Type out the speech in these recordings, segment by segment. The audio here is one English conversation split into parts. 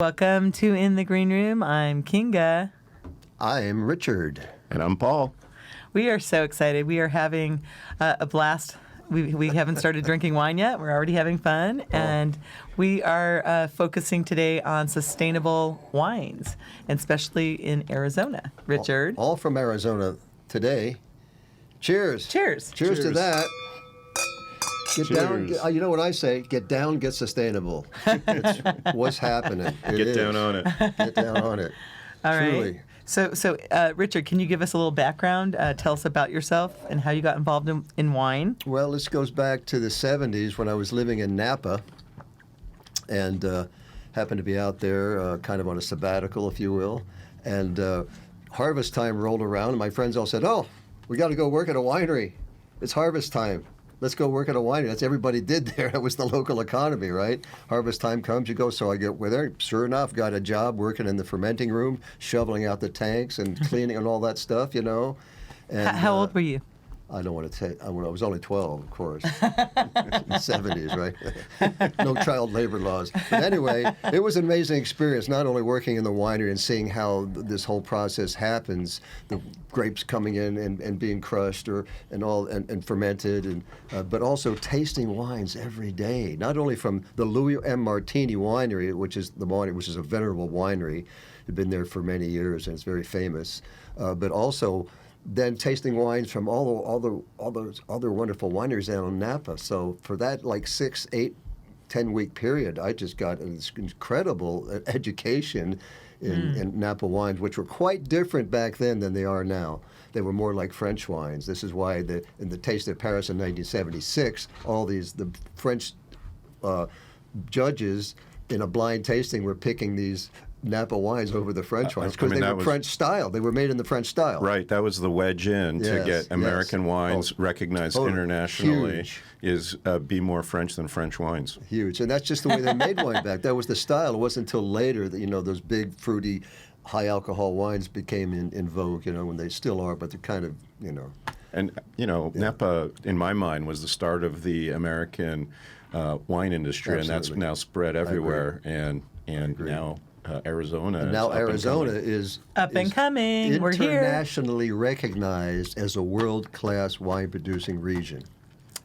Welcome to In the Green Room. I'm Kinga. I'm Richard. And I'm Paul. We are so excited. We are having a blast. We haven't started drinking wine yet. We're already having fun. And we are focusing today on sustainable wines, and especially in Arizona. Richard? All from Arizona today. Cheers. Cheers. Cheers to that. Get Cheers. down. You know what I say? Get down, get sustainable. It's what's happening. Get down on it. Get down on it. All Truly. right. So, Richard, can you give us a little background? Tell us about yourself and how you got involved in wine. Well, this goes back to the 70s when I was living in Napa and happened to be out there kind of on a sabbatical, if you will. And harvest time rolled around, and my friends all said, "Oh, we got to go work at a winery. It's harvest time. Let's go work at a winery." That's everybody did there. It was the local economy, right? Harvest time comes, you go. So I get with her. Sure enough, got a job working in the fermenting room, shoveling out the tanks and cleaning and all that stuff, you know. And, How old were you? I don't want to tell you. I was only 12, of course. In the 70s, right? No child labor laws. But anyway, it was an amazing experience, not only working in the winery and seeing how this whole process happens, the grapes coming in and being crushed and fermented, but also tasting wines every day, not only from the Louis M. Martini winery, which is a venerable winery. It's been there for many years and it's very famous, but also then tasting wines from all those other wonderful wineries down in Napa. So for that 6, 8, 10-week period, I just got an incredible education in Napa wines, which were quite different back then than they are now. They were more like French wines. This is why in the Taste of Paris in 1976, the French judges in a blind tasting were picking these Napa wines over the French wines because they were French style. They were made in the French style. Right. That was the wedge in to get American wines recognized internationally. Huge. Is be more French than French wines. Huge. And that's just the way they made wine back. That was the style. It wasn't until later that, those big, fruity, high alcohol wines became in vogue, when they still are, but they're kind of, And, Napa, in my mind, was the start of the American wine industry, Absolutely. and that's now spread everywhere. And now Arizona. And now Arizona is Up and coming. We're here. Internationally recognized as a world-class wine-producing region.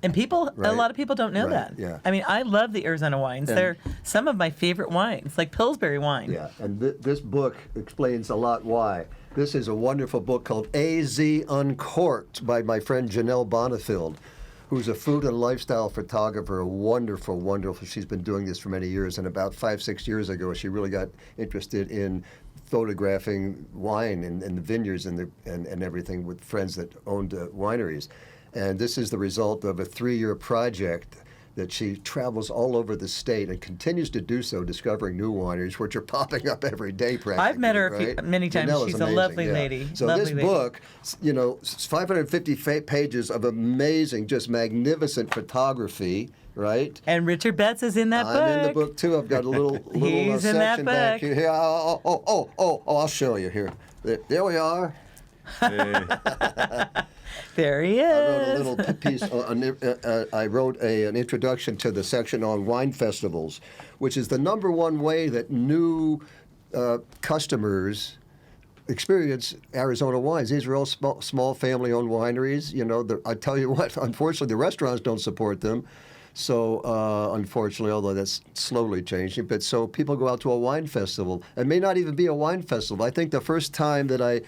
And a lot of people don't know that. Yeah. I mean, I love the Arizona wines. They're some of my favorite wines, like Pillsbury wine. Yeah, and this book explains a lot why. This is a wonderful book called AZ Uncorked by my friend Janelle Bonifield, who's a food and lifestyle photographer, a wonderful, wonderful. She's been doing this for many years, and about 5-6 years ago, she really got interested in photographing wine and the vineyards and everything with friends that owned wineries. And this is the result of a 3-year project that she travels all over the state and continues to do so, discovering new wineries, which are popping up every day practically. I've met her right? many times. Janella's She's amazing, a lovely lady. So lovely this book, it's 550 pages of amazing, just magnificent photography, right? And Richard Betts is in that book. I'm in the book too. I've got a little He's in that section back book. here. Here, I'll show you here. There we are. Hey. There he is. I wrote a little piece. I wrote an introduction to the section on wine festivals, which is the number one way that new customers experience Arizona wines. These are all small family-owned wineries. I tell you what, unfortunately, the restaurants don't support them. So, unfortunately, although that's slowly changing, but so people go out to a wine festival. It may not even be a wine festival. I think the first time that I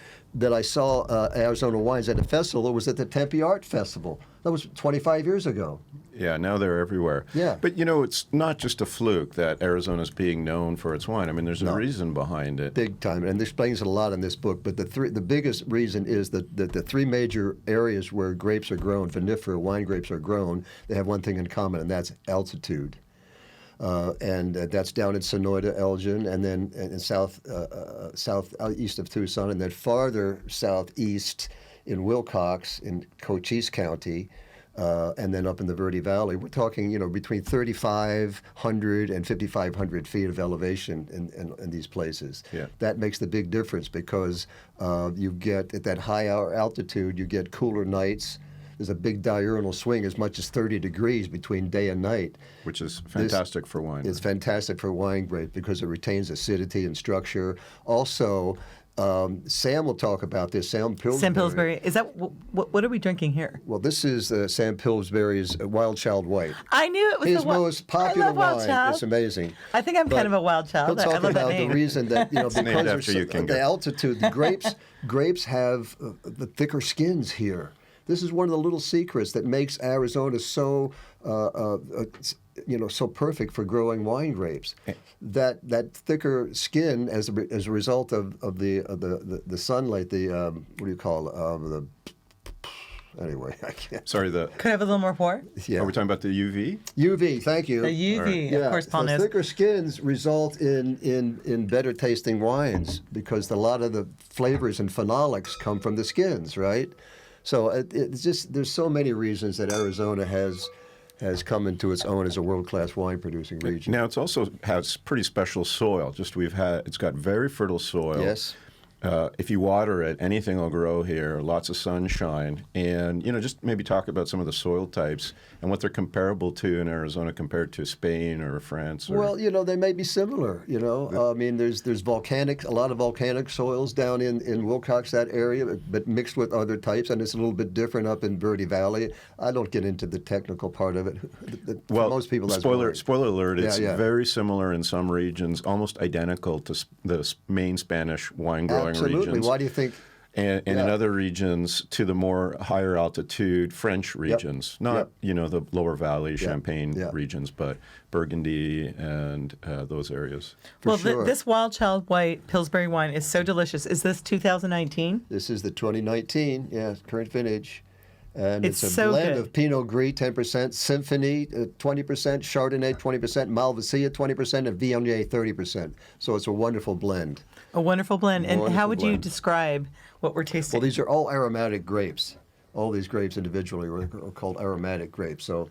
saw Arizona wines at a festival, it was at the Tempe Art Festival. That was 25 years ago. Yeah, now they're everywhere. Yeah. But, it's not just a fluke that Arizona's being known for its wine. I mean, there's a reason behind it. Big time. And it explains it a lot in this book. But the biggest reason is that the three major areas where grapes are grown, vinifera wine grapes are grown, they have one thing in common, and that's altitude. And that's down in Sonoyta, Elgin, and then in southeast of Tucson, and then farther southeast in Wilcox in Cochise County, and then up in the Verde Valley. We're talking, between 3,500 and 5,500 feet of elevation in these places. Yeah. That makes the big difference because you get, at that high altitude, you get cooler nights, there's a big diurnal swing as much as 30 degrees between day and night. Which is fantastic for wine. It's fantastic for wine grape because it retains acidity and structure. Also, Sam will talk about this. Sam Pillsbury. Sam Pillsbury. Is that what are we drinking here? Well, this is Sam Pillsbury's Wild Child White. I knew it was His most popular I love Wild wine. Child. It's amazing. I think I'm kind of a wild child. He'll I talk love that about name. the reason that because named after there's you, Kinga. the altitude, the grapes have the thicker skins here. This is one of the little secrets that makes Arizona so so perfect for growing wine grapes. That thicker skin as a result of the sunlight, what do you call it? Anyway, I can't. Sorry, Could I have a little more pour? Yeah. are we talking about the UV? UV, thank you. The UV, of course, Paul so knows. thicker skins result in better tasting wines because a lot of the flavors and phenolics come from the skins, right? So it's just there's so many reasons that Arizona has come into its own as a world-class wine producing region. Now it's also has pretty special soil. It's got very fertile soil. Yes. If you water it, anything will grow here. Lots of sunshine, and just maybe talk about some of the soil types and what they're comparable to in Arizona compared to Spain or France. Well, they may be similar. I mean, there's a lot of volcanic soils down in Wilcox, that area, but mixed with other types, and it's a little bit different up in Verde Valley. I don't get into the technical part of it. Well, most people, that's spoiler boring. alert. It's Yeah. very similar in some regions, almost identical to the main Spanish wine growing Absolutely. regions. Why do you think? And in other regions, to the more higher altitude French regions, not the lower valley Champagne regions, but Burgundy and those areas. Well, sure. this Wild Child White Pillsbury wine is so delicious. Is this 2019? This is the 2019, current vintage. And It's it's a so blend good. of Pinot Gris, 10%, Symphony, 20%, Chardonnay, 20%, Malvasia, 20%, and Viognier, 30%. So it's a wonderful blend. A wonderful blend. And how Wonderful would you blend. describe what we're tasting? Well, these are all aromatic grapes. All these grapes individually are called aromatic grapes. So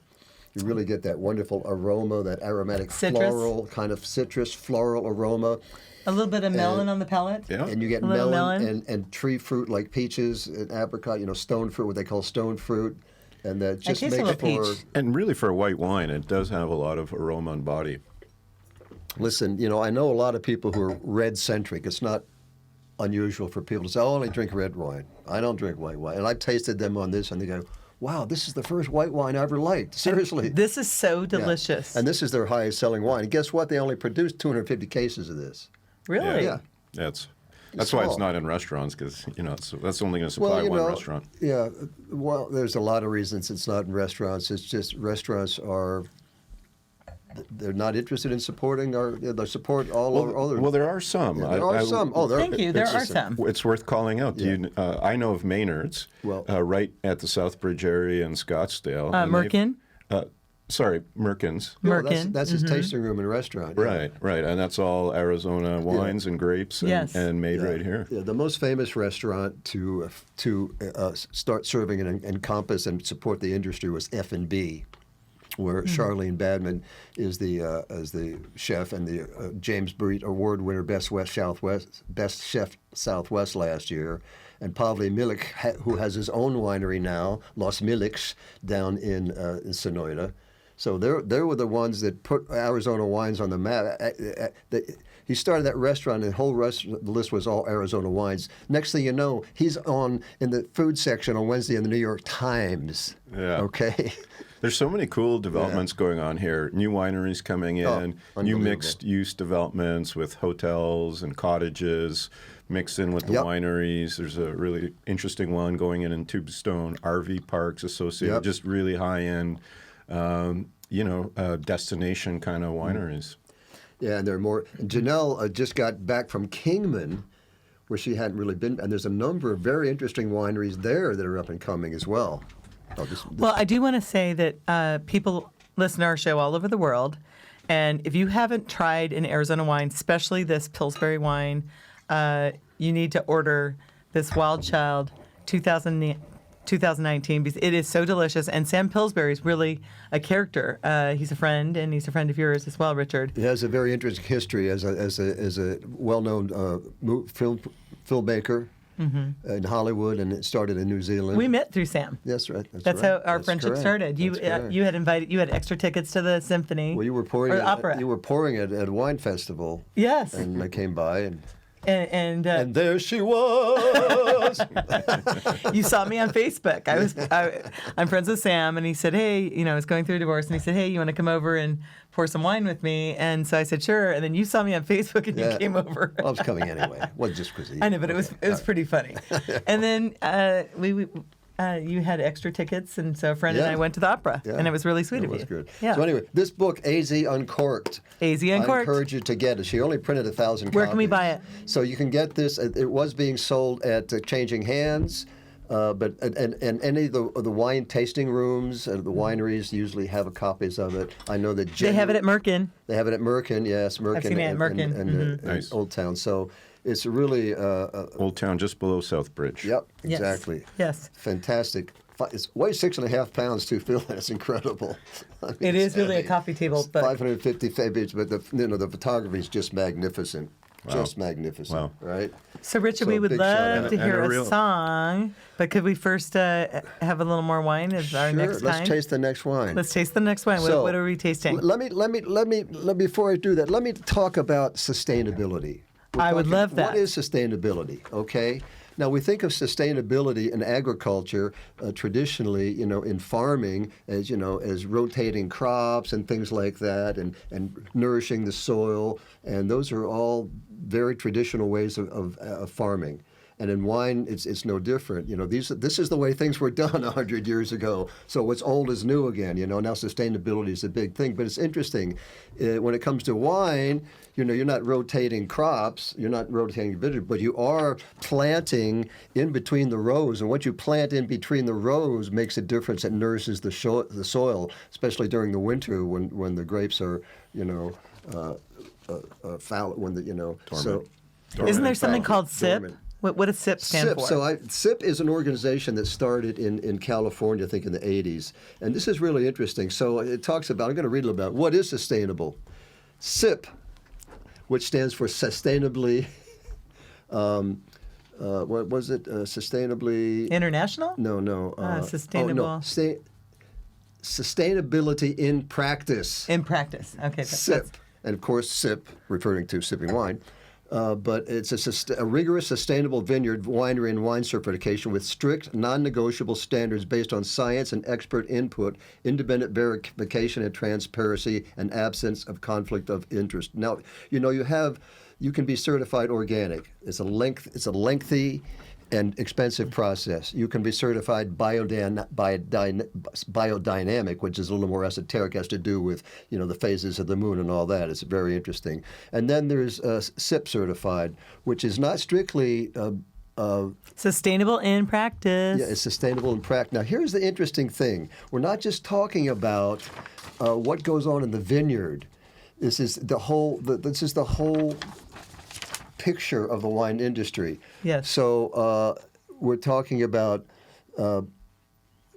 you really get that wonderful aroma, that aromatic Citrus. floral, kind of citrus floral aroma. A little bit of melon on the palate? Yeah. And you get A little melon and tree fruit like peaches and apricot, stone fruit, what they call stone fruit. And that just taste a makes little for... peach. And really, for a white wine, it does have a lot of aroma and body. Listen, I know a lot of people who are red-centric. It's not unusual for people to say, I only drink red wine. I don't drink white wine. And I've tasted them on this, and they go, wow, this is the first white wine I ever liked. Seriously. This is so Yeah. delicious. And this is their highest-selling wine. And guess what? They only produced 250 cases of this. Really? Yeah. That's why it's small. not in restaurants, because that's only going to supply one restaurant. Yeah, well, there's a lot of reasons it's not in restaurants. It's just restaurants they're not interested in supporting they support all other. Well, there are some. Yeah, there are some. Oh, Thank you. There are it's- some. It's worth calling out. I know of Maynard's, Well- right at the Southbridge area in Scottsdale. and they've- Merkin? Merkin's. No, Merkin. that's his tasting room and restaurant. Yeah. Right, and that's all Arizona wines and grapes and, Yes. and made right here. Yeah, the most famous restaurant to start serving and encompass and support the industry was F&B, where Charlene Badman is the chef, and the James Breed Award winner, Best Chef Southwest last year, and Pavle Milik, who has his own winery now, Los Miliks, down in Sonoyta. So they were the ones that put Arizona wines on the map. He started that restaurant, and the whole the list was all Arizona wines. Next thing you know, he's in the food section on Wednesday in the New York Times. Yeah. Okay. There's so many cool developments going on here. New wineries coming in, new unbelievable. mixed-use developments with hotels and cottages mixed in with the wineries. There's a really interesting one going in Tombstone RV parks associated, just really high-end, destination kind of wineries. Yeah, and there are more. Janelle just got back from Kingman, where she hadn't really been, and there's a number of very interesting wineries there that are up and coming as well. Well, I do want to say that people listen to our show all over the world, and if you haven't tried an Arizona wine, especially this Pillsbury wine, you need to order this Wild Child 2019 because it is so delicious. And Sam Pillsbury is really a character. He's a friend, and he's a friend of yours as well, Richard. He has a very interesting history as a well-known filmmaker. in Hollywood, and it started in New Zealand. We met through Sam. That's right. That's right. how our That's friendship correct. started. You That's correct. you had extra tickets to the symphony. Well, you were pouring or it, opera. You were pouring it at a wine festival. Yes. And I came by, and And there she was. you saw me on Facebook. I'm friends with Sam, and he said, hey, I was going through a divorce, and he said, hey, you want to come over and pour some wine with me? And so I said, sure. And then you saw me on Facebook, and you came over. Well, I was coming anyway. Well, just because I know, but it was pretty funny. And then you had extra tickets, and so a friend and I went to the opera, and it was really sweet of you. It was good. Yeah. So anyway, this book, AZ Uncorked. AZ Uncorked. I encourage you to get it. She only printed 1,000 copies. Where can we buy it? So you can get this. It was being sold at Changing Hands, but any of the wine tasting rooms, the wineries usually have copies of it. I know that They have it at Merkin. They have it at Merkin, yes, Merkin. I've seen it at Merkin. And Nice. Old Town. So it's really Old Town, just below Southbridge. Yep, Yes. exactly. Yes. Fantastic. It weighs 6.5 pounds too, Phil. That's incredible. I mean, It it's is really a heavy. coffee table, It's but 550 pages, but the photography is just magnificent. Just magnificent, Wow. right? So, Richard, So we would big shout love out. to And hear a a real- song, but could we first have a little more wine as our Sure. next Let's time? taste the next wine. Let's taste the next wine. So, What are we tasting? Let me before I do that, let me talk about sustainability. I would love that. What is sustainability? Okay. Now we think of sustainability in agriculture traditionally, in farming as rotating crops and things like that, and nourishing the soil, and those are all very traditional ways of farming. And in wine, it's no different. This is the way things were done 100 years ago. So what's old is new again. Now sustainability is a big thing. But it's interesting. When it comes to wine, you're not rotating crops, you're not rotating vineyard, but you are planting in between the rows. And what you plant in between the rows makes a difference. It nourishes the soil, especially during the winter when the grapes are, foul. When Dormant. Isn't there something called SIP? Dormant. What does SIP stand SIP. for? So SIP is an organization that started in California, I think in the 80s. And this is really interesting. So it talks about, I'm going to read a little about what is sustainable. SIP, which stands for sustainably, what was it? Sustainably. International? No. Sustainable. Sustainability in practice. In practice. Okay. SIP. And of course, SIP, referring to sipping wine. But it's a rigorous, sustainable vineyard, winery, and wine certification with strict, non-negotiable standards based on science and expert input, independent verification and transparency, and absence of conflict of interest. Now, you can be certified organic. It's a lengthy and expensive process. You can be certified biodynamic, which is a little more esoteric, has to do with the phases of the moon and all that. It's very interesting. And then there's SIP certified, which is not strictly Sustainable in practice. it's sustainable in practice. Now, here's the interesting thing: we're not just talking about what goes on in the vineyard. This is the whole picture of the wine industry. Yes. So we're talking about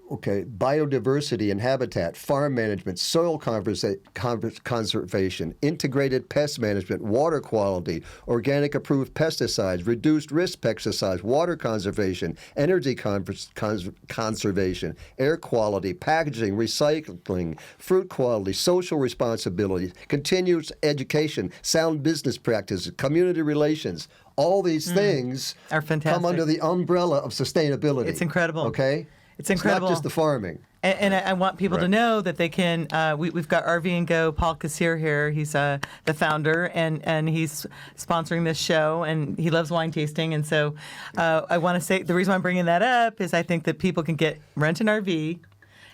biodiversity and habitat, farm management, soil conservation, integrated pest management, water quality, organic approved pesticides, reduced risk pesticides, water conservation, energy conservation, air quality, packaging, recycling, fruit quality, social responsibility, continuous education, sound business practices, community relations. All these things Are fantastic. come under the umbrella of sustainability. It's incredible. Okay? It's incredible. It's not just the farming. And I want people to Right. know that they can. We've got RVnGO, Paul Kassir here. He's the founder, and he's sponsoring this show, and he loves wine tasting. And so I want to say the reason why I'm bringing that up is I think that people can rent an RV,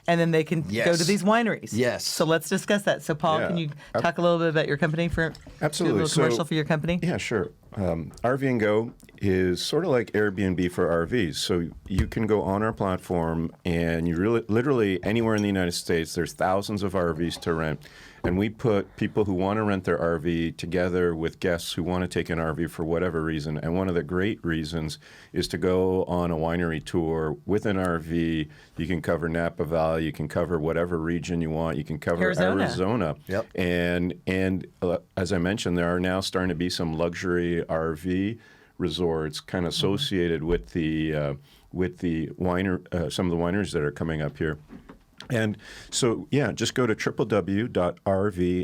and then they can go Yes. to these wineries. Yes. So let's discuss that. So Paul, Yeah. can you talk a little bit about your company Absolutely. do a little commercial So- for your company? Yeah, sure. RVnGO is sort of like Airbnb for RVs. So you can go on our platform, and you literally anywhere in the United States, there's thousands of RVs to rent. And we put people who want to rent their RV together with guests who want to take an RV for whatever reason. And one of the great reasons is to go on a winery tour with an RV. You can cover Napa Valley. You can cover whatever region you want. You can cover Arizona. Yep. And as I mentioned, there are now starting to be some luxury RV resorts, kind of associated with the some of the wineries that are coming up here. And so, yeah, just go to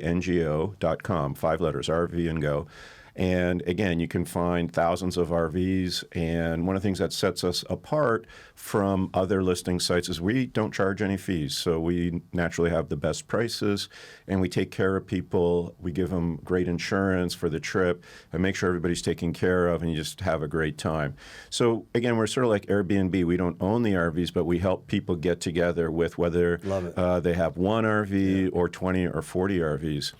www.rvngo.com, 5 letters, RVnGO. And again, you can find thousands of RVs. And one of the things that sets us apart from other listing sites is we don't charge any fees. So we naturally have the best prices, and we take care of people. We give them great insurance for the trip and make sure everybody's taken care of, and you just have a great time. So again, we're sort of like Airbnb. We don't own the RVs, but we help people get together with whether they have one RV or 20 or 40 RVs.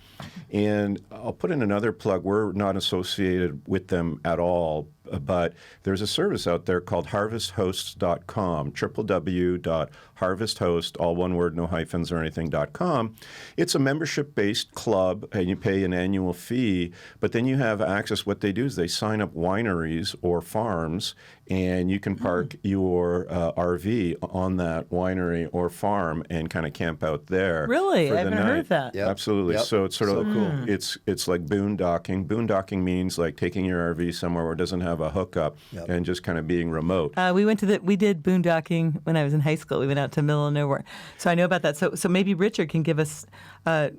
And I'll put in another plug. We're not associated with them at all, but there's a service out there called harvesthosts.com, www.harvesthost, all one word, no hyphens or anything.com. It's a membership-based club, and you pay an annual fee, but then you have access. What they do is they sign up wineries or farms, and you can park your RV on that winery or farm and kind of camp out there. Really? I haven't heard that. Yep. Absolutely. Yep. So it's sort of cool. It's like boondocking. Boondocking means like taking your RV somewhere where it doesn't have a hookup and just kind of being remote. We did boondocking when I was in high school. We went out to middle of nowhere, so I know about that. So maybe Richard can give us a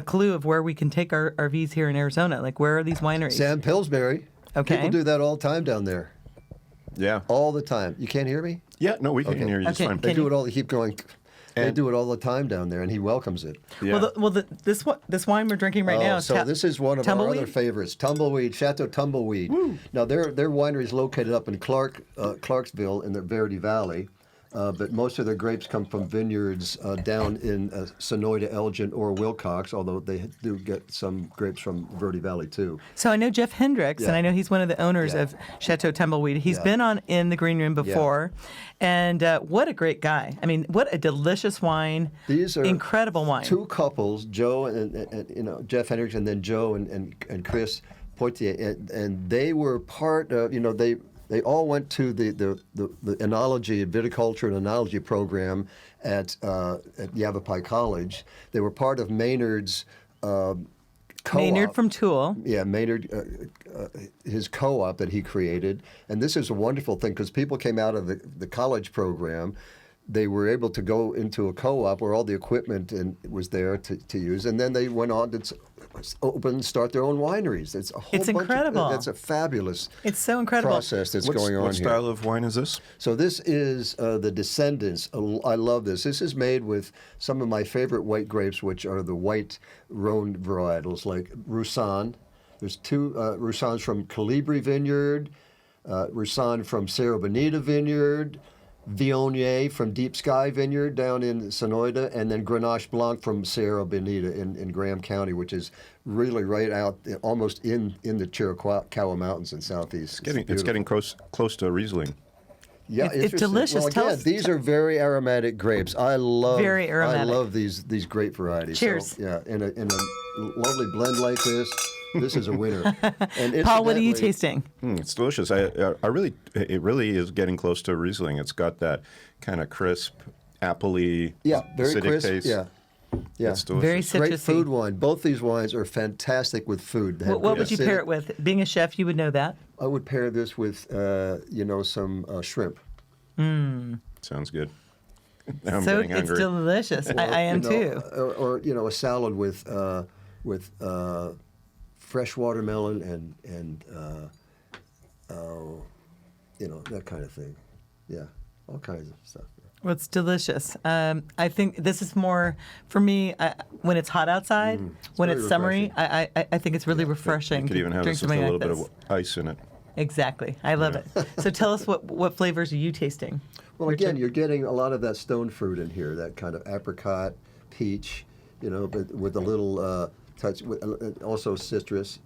clue of where we can take our RVs here in Arizona. Like, where are these wineries? Sam Pillsbury. Okay. People do that all the time down there. Yeah. All the time. You can't hear me? Yeah. No, we can hear you just Okay. fine. They do it all. They keep going. They And- do it all the time down there, and he welcomes it. Yeah. This wine we're drinking right now. So this is one of our Tumbleweed? other favorites, Tumbleweed, Chateau Tumbleweed. Now their winery is located up in Clarksville in the Verde Valley, but most of their grapes come from vineyards down in Sonoyta, Elgin, or Wilcox. Although they do get some grapes from Verde Valley too. So I know Jeff Hendricks, and Yeah. I know he's one of the owners Yeah. of Chateau Tumbleweed. He's Yeah. been on in the green room before, and what a great guy! I mean, what a delicious wine! These are incredible wine. Two couples, Joe and Jeff Hendricks, and then Joe and Chris Poitier, and they were part of. They all went to the enology, viticulture and enology program at Yavapai College. They were part of Maynard's co-op. Maynard from Tool. Yeah, Maynard, his co-op that he created. And this is a wonderful thing because people came out of the college program. They were able to go into a co-op where all the equipment was there to use. And then they went on to start their own wineries. It's a whole It's incredible. It's a fabulous It's so incredible. process that's going on What here. style of wine is this? So this is the Descendants. I love this. This is made with some of my favorite white grapes, which are the white Rhone varietals, like Roussanne. There's two Roussannes from Colibri Vineyard, Roussanne from Cerro Bonita Vineyard, Viognier from Deep Sky Vineyard down in Sonoyta, and then Grenache Blanc from Cerro Bonita in Graham County, which is really right out, almost in the Chiricahua Mountains in southeast. It's getting close to Riesling. Yeah, It's interesting. delicious. Well, Tell again, us- these are very aromatic grapes. I love aromatic. I love these grape varieties. Cheers. So, yeah, in a lovely blend like this is a winner. And Paul, what are you incidentally- tasting? It's delicious. It really is getting close to Riesling. It's got that kind of crisp, appley, Yeah, very acidic crisp. taste. Yeah. It's delicious. Very Great citrusy. food wine. Both these wines are fantastic with food. They have What good would you acidity. pair it with? Being a chef, you would know that. I would pair this with, some shrimp. Sounds good. Now I'm So getting it's hungry. delicious. I am too. Or a salad with fresh watermelon and that kind of thing. Yeah, all kinds of stuff. Well, it's delicious. I think this is more for me when it's hot outside. When very it's summery, refreshing. I think it's really refreshing. You could to even have drink this with a something little like bit this. of ice in it. Exactly, I love it. So tell us what flavors are you tasting? Well, Richard? again, you're getting a lot of that stone fruit in here, that kind of apricot, peach, but with a little touch, also citrus,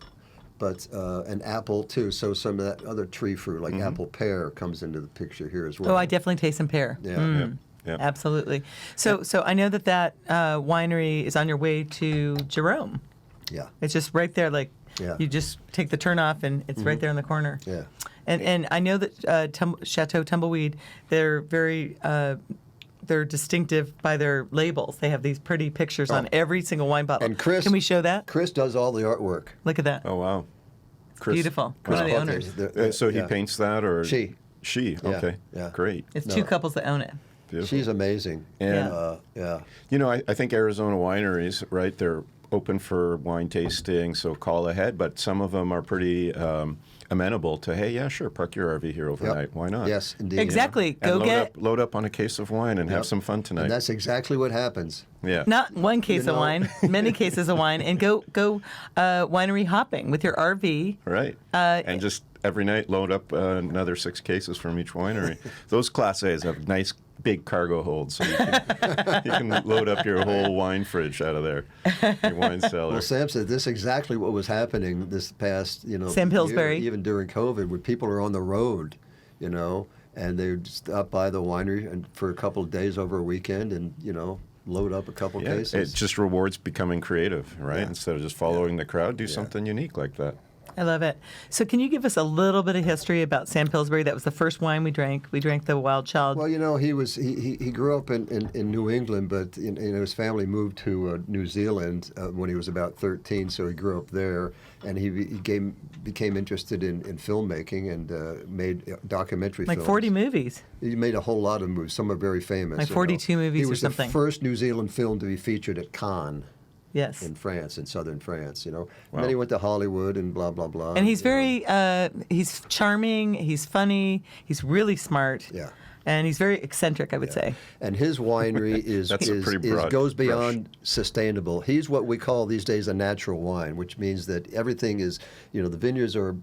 but an apple too. So some of that other tree fruit, like apple pear, comes into the picture here as well. Oh, I definitely taste some pear. Yeah. Yeah. Absolutely. So I know that winery is on your way to Jerome. Yeah. It's just right there. Like Yeah. you just take the turn off, and it's right there in the corner. Yeah. And I know that Chateau Tumbleweed, they're very they're distinctive by their labels. They have these pretty pictures on every single wine bottle. And Chris, can we show that? Chris does all the artwork. Look at that. Oh, wow. Chris. Beautiful. Chris One of the Butler. owners. So he Yeah. paints that, or She. She. Yeah, Okay. yeah. Great. It's No. two couples that own it. Beautiful. She's amazing. And Yeah. you know, I think Arizona wineries, right? They're open for wine tasting, so call ahead. But some of them are pretty amenable to, hey, yeah, sure, park your RV here overnight. Why not? Yes, indeed. Exactly. And Go load up on a case of wine and have some fun tonight. And that's exactly what happens. Yeah. not one case You of know- wine, many cases of wine, and go winery hopping with your RV. Right. And just every night load up another 6 cases from each winery. Those Class A's have nice big cargo holds, so you can load up your whole wine fridge out of there, your wine cellar. Well, Sam said this is exactly what was happening this past, Sam Pillsbury. year, even during COVID, when people are on the road, and they would stop by the winery and for a couple of days over a weekend and, load up a couple Yeah, cases. it just rewards becoming creative, right? Yeah. Instead of just following the crowd, do something unique like that. I love it. So can you give us a little bit of history about Sam Pillsbury? That was the first wine we drank. We drank the Wild Child. Well, he grew up in New England, but his family moved to New Zealand when he was about 13, so he grew up there, and he became interested in filmmaking and made documentary like films. 40 movies. He made a whole lot of movies. Some are very famous. Like 42 movies he or was something. the first New Zealand film to be featured at Cannes Yes. in France, in southern France. And Wow. then he went to Hollywood and blah blah blah. And he's very, he's charming, he's funny, he's really smart. Yeah. And he's very eccentric, I would say. And his winery That's a pretty broad goes brush. beyond sustainable. He's what we call these days a natural wine, which means that everything is, the vineyards are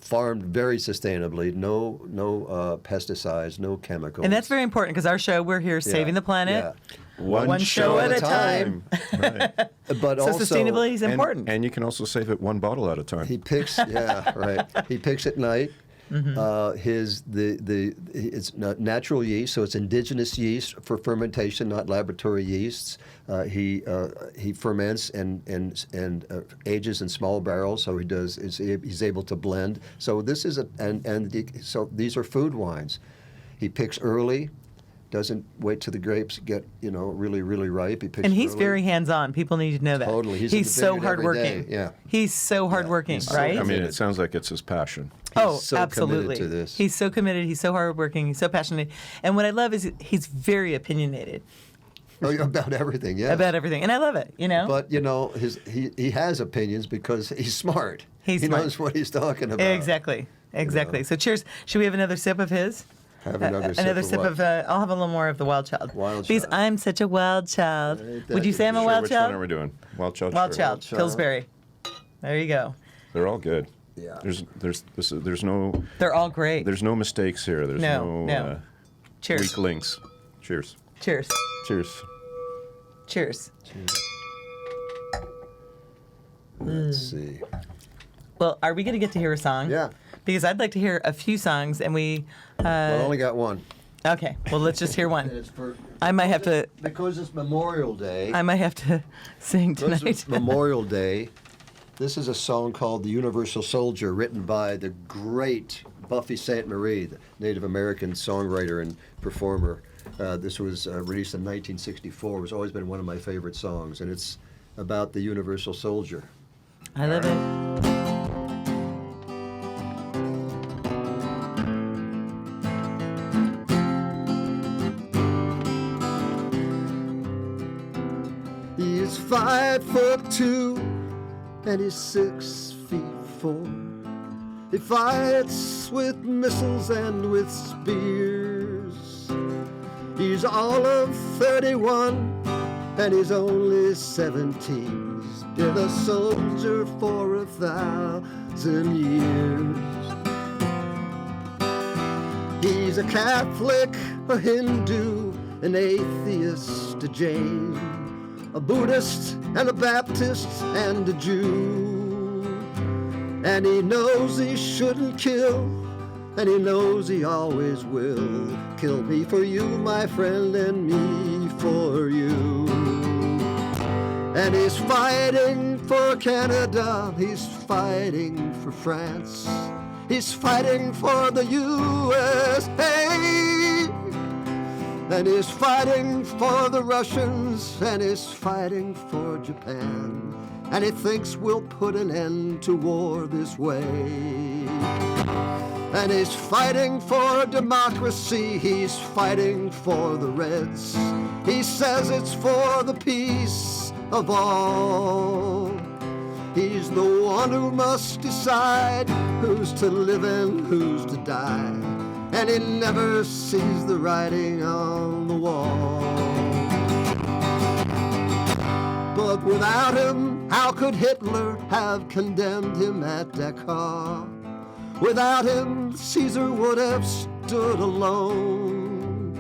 farmed very sustainably, no pesticides, no chemicals. And that's very important because our show, we're here saving the planet. Yeah. One show at a time. Right. But So also, sustainability is important. And you can also save it one bottle at a time. he picks, right. He picks at night. Mm-hmm. It's natural yeast, so it's indigenous yeast for fermentation, not laboratory yeasts. He ferments and ages in small barrels, so he's able to blend. So this is so these are food wines. He picks early. Doesn't wait till the grapes get, really, really ripe. He picks And he's early. very hands-on. People need to know that. Totally. He's in the so vineyard every hardworking. day. Yeah. He's so hardworking, He's so right? I mean, it sounds like it's his passion. Oh, so absolutely. committed to this. He's so committed. He's so hardworking. He's so passionate. And what I love is he's very opinionated About everything, yeah. about everything. And I love it, But he has opinions because he's smart. He's he smart. knows what he's talking about. Exactly. So cheers. Should we have another sip of his? Have another sip Another of sip what? of, I'll have a little more of the Wild Child. Wild Because Child. I'm such a wild child. Ain't Would that you say I'm a Sure, wild which child? one are we doing? Wild Child? Wild Sure. Child, Child. Pillsbury. There you go. They're all good. Yeah. There's no They're all great. there's no mistakes here. There's No. Cheers. weak links. Cheers. Cheers. Cheers. Cheers. Let's see. Well, are we going to get to hear a song? Yeah. Because I'd like to hear a few songs, and we. Well, I only got one. Okay. Well, let's just hear And one. it's for I might have to. because it's Memorial Day. I might have to sing Because tonight. it's Memorial Day. This is a song called "The Universal Soldier," written by the great Buffy Sainte-Marie, the Native American songwriter and performer. This was released in 1964. It's always been one of my favorite songs, and it's about the Universal Soldier. I love it. He's 5'2" and he's 6'4". He fights with missiles and with spears. He's all of 31 and he's only 17. He's been a soldier for 1,000 years. He's a Catholic, a Hindu, an atheist, a Jain, a Buddhist and a Baptist and a Jew. And he knows he shouldn't kill, and he knows he always will. Kill me for you, my friend, and me for you. And he's fighting for Canada, he's fighting for France, he's fighting for the USA. And he's fighting for the Russians, and he's fighting for Japan. and he thinks we'll put an end to war this way. And he's fighting for democracy, he's fighting for the Reds. He says it's for the peace of all. He's the one who must decide who's to live and who's to die. And he never sees the writing on the wall. But without him, how could Hitler have condemned him at Dachau? Without him, Caesar would have stood alone.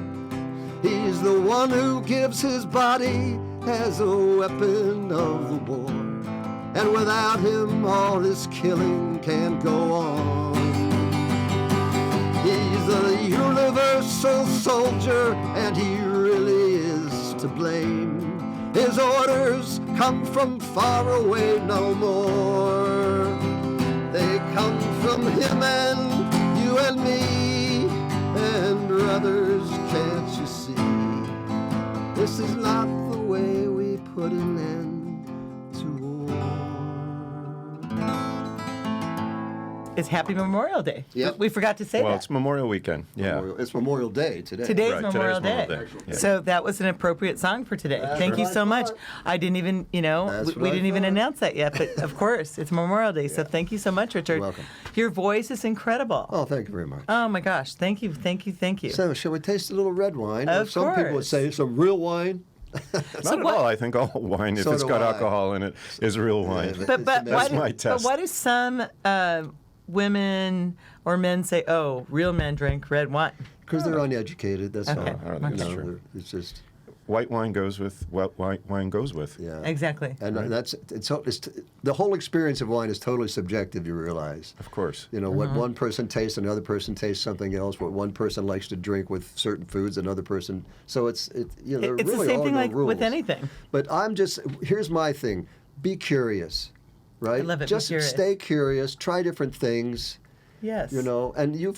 He's the one who gives his body as a weapon of the war. And without him, all this killing can't go on. He's a universal soldier, and he really is to blame. His orders come from far away no more. They come from him and you and me, and brothers, can't you see? This is not the way we put an end to war. It's Happy Memorial Day. Yep. We forgot to say Well, that. it's Memorial Weekend. Yeah. It's Memorial Day today. Today's Right, Memorial today's Day. Memorial Day. Yeah. So that was an appropriate song for today. That's Thank you what so I much. thought. I didn't even, That's we what I didn't even thought. announce that yet, but of course, it's Memorial Day. So thank you so much, Richard. You're welcome. Your voice is incredible. Oh, thank you very much. Oh my gosh. Thank you. So, shall we taste a little red wine? Of Some people would course. say some real wine. Not at all. I think all wine, if So it's do got I. alcohol in it, is real wine. Yeah, But That's why my but test. why do some women or men say, "Oh, real men drink red wine"? Because they're uneducated, that's Okay. all. I don't think that's true. It's just, White wine goes with what white wine goes with. yeah. Exactly. And the whole experience of wine is totally subjective, you realize. Of course. You know, what one person tastes, another person tastes something else. What one person likes to drink with certain foods, another person. So there It's really the same are thing no like rules. with anything. But here's my thing: be curious, right? I love it, be Just curious. stay curious, try different things. Yes. You know, and you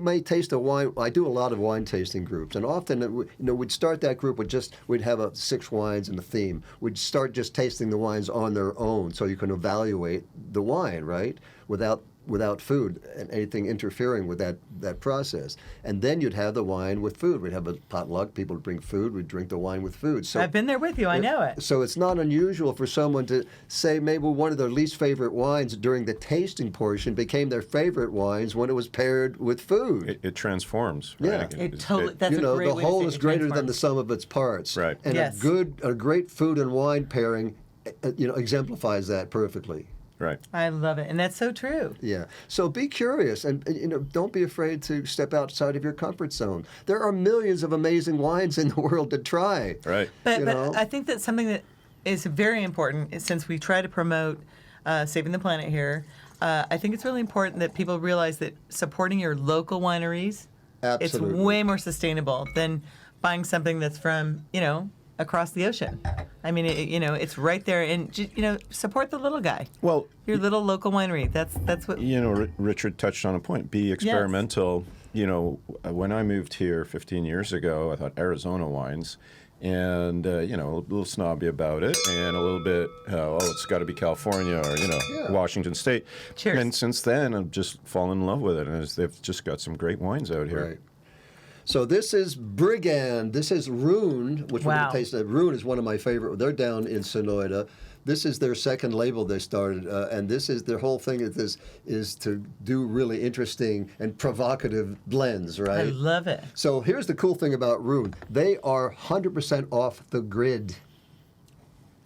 may taste a wine. I do a lot of wine tasting groups, and often we'd start that group we'd have 6 wines and a theme. We'd start just tasting the wines on their own, so you can evaluate the wine, right, without food and anything interfering with that process. And then you'd have the wine with food. We'd have a potluck. People would bring food. We'd drink the wine with food. So I've been there with you. I know it. So it's not unusual for someone to say maybe one of their least favorite wines during the tasting portion became their favorite wines when it was paired with food. It transforms. Yeah. Right? It totally. That's a great the way whole to say is it, greater than transforms. the sum of its parts. Right. And Yes. a great food and wine pairing, exemplifies that perfectly. Right. I love it, and that's so true. Yeah. So be curious and don't be afraid to step outside of your comfort zone. There are millions of amazing wines in the world to try. Right. But You know? I think that's something that is very important is since we try to promote saving the planet here. I think it's really important that people realize that supporting your local wineries, Absolutely. it's way more sustainable than buying something that's from across the ocean. I mean, it's right there, and support the little guy. Well, Your little local winery. That's what. Richard touched on a point. Be experimental. When I moved here 15 years ago, I thought Arizona wines, and a little snobby about it, and a little bit, it's got to be California or Washington State. Cheers. And since then, I've just fallen in love with it, and they've just got some great wines out here. Right. So this is Brigand. This is Roon, which we're Wow. going to taste. Roon is one of my favorite. They're down in Sonoyta. This is their second label they started, and this is their whole thing. Is to do really interesting and provocative blends, right? I love it. So here's the cool thing about Roon. They are 100% off the grid.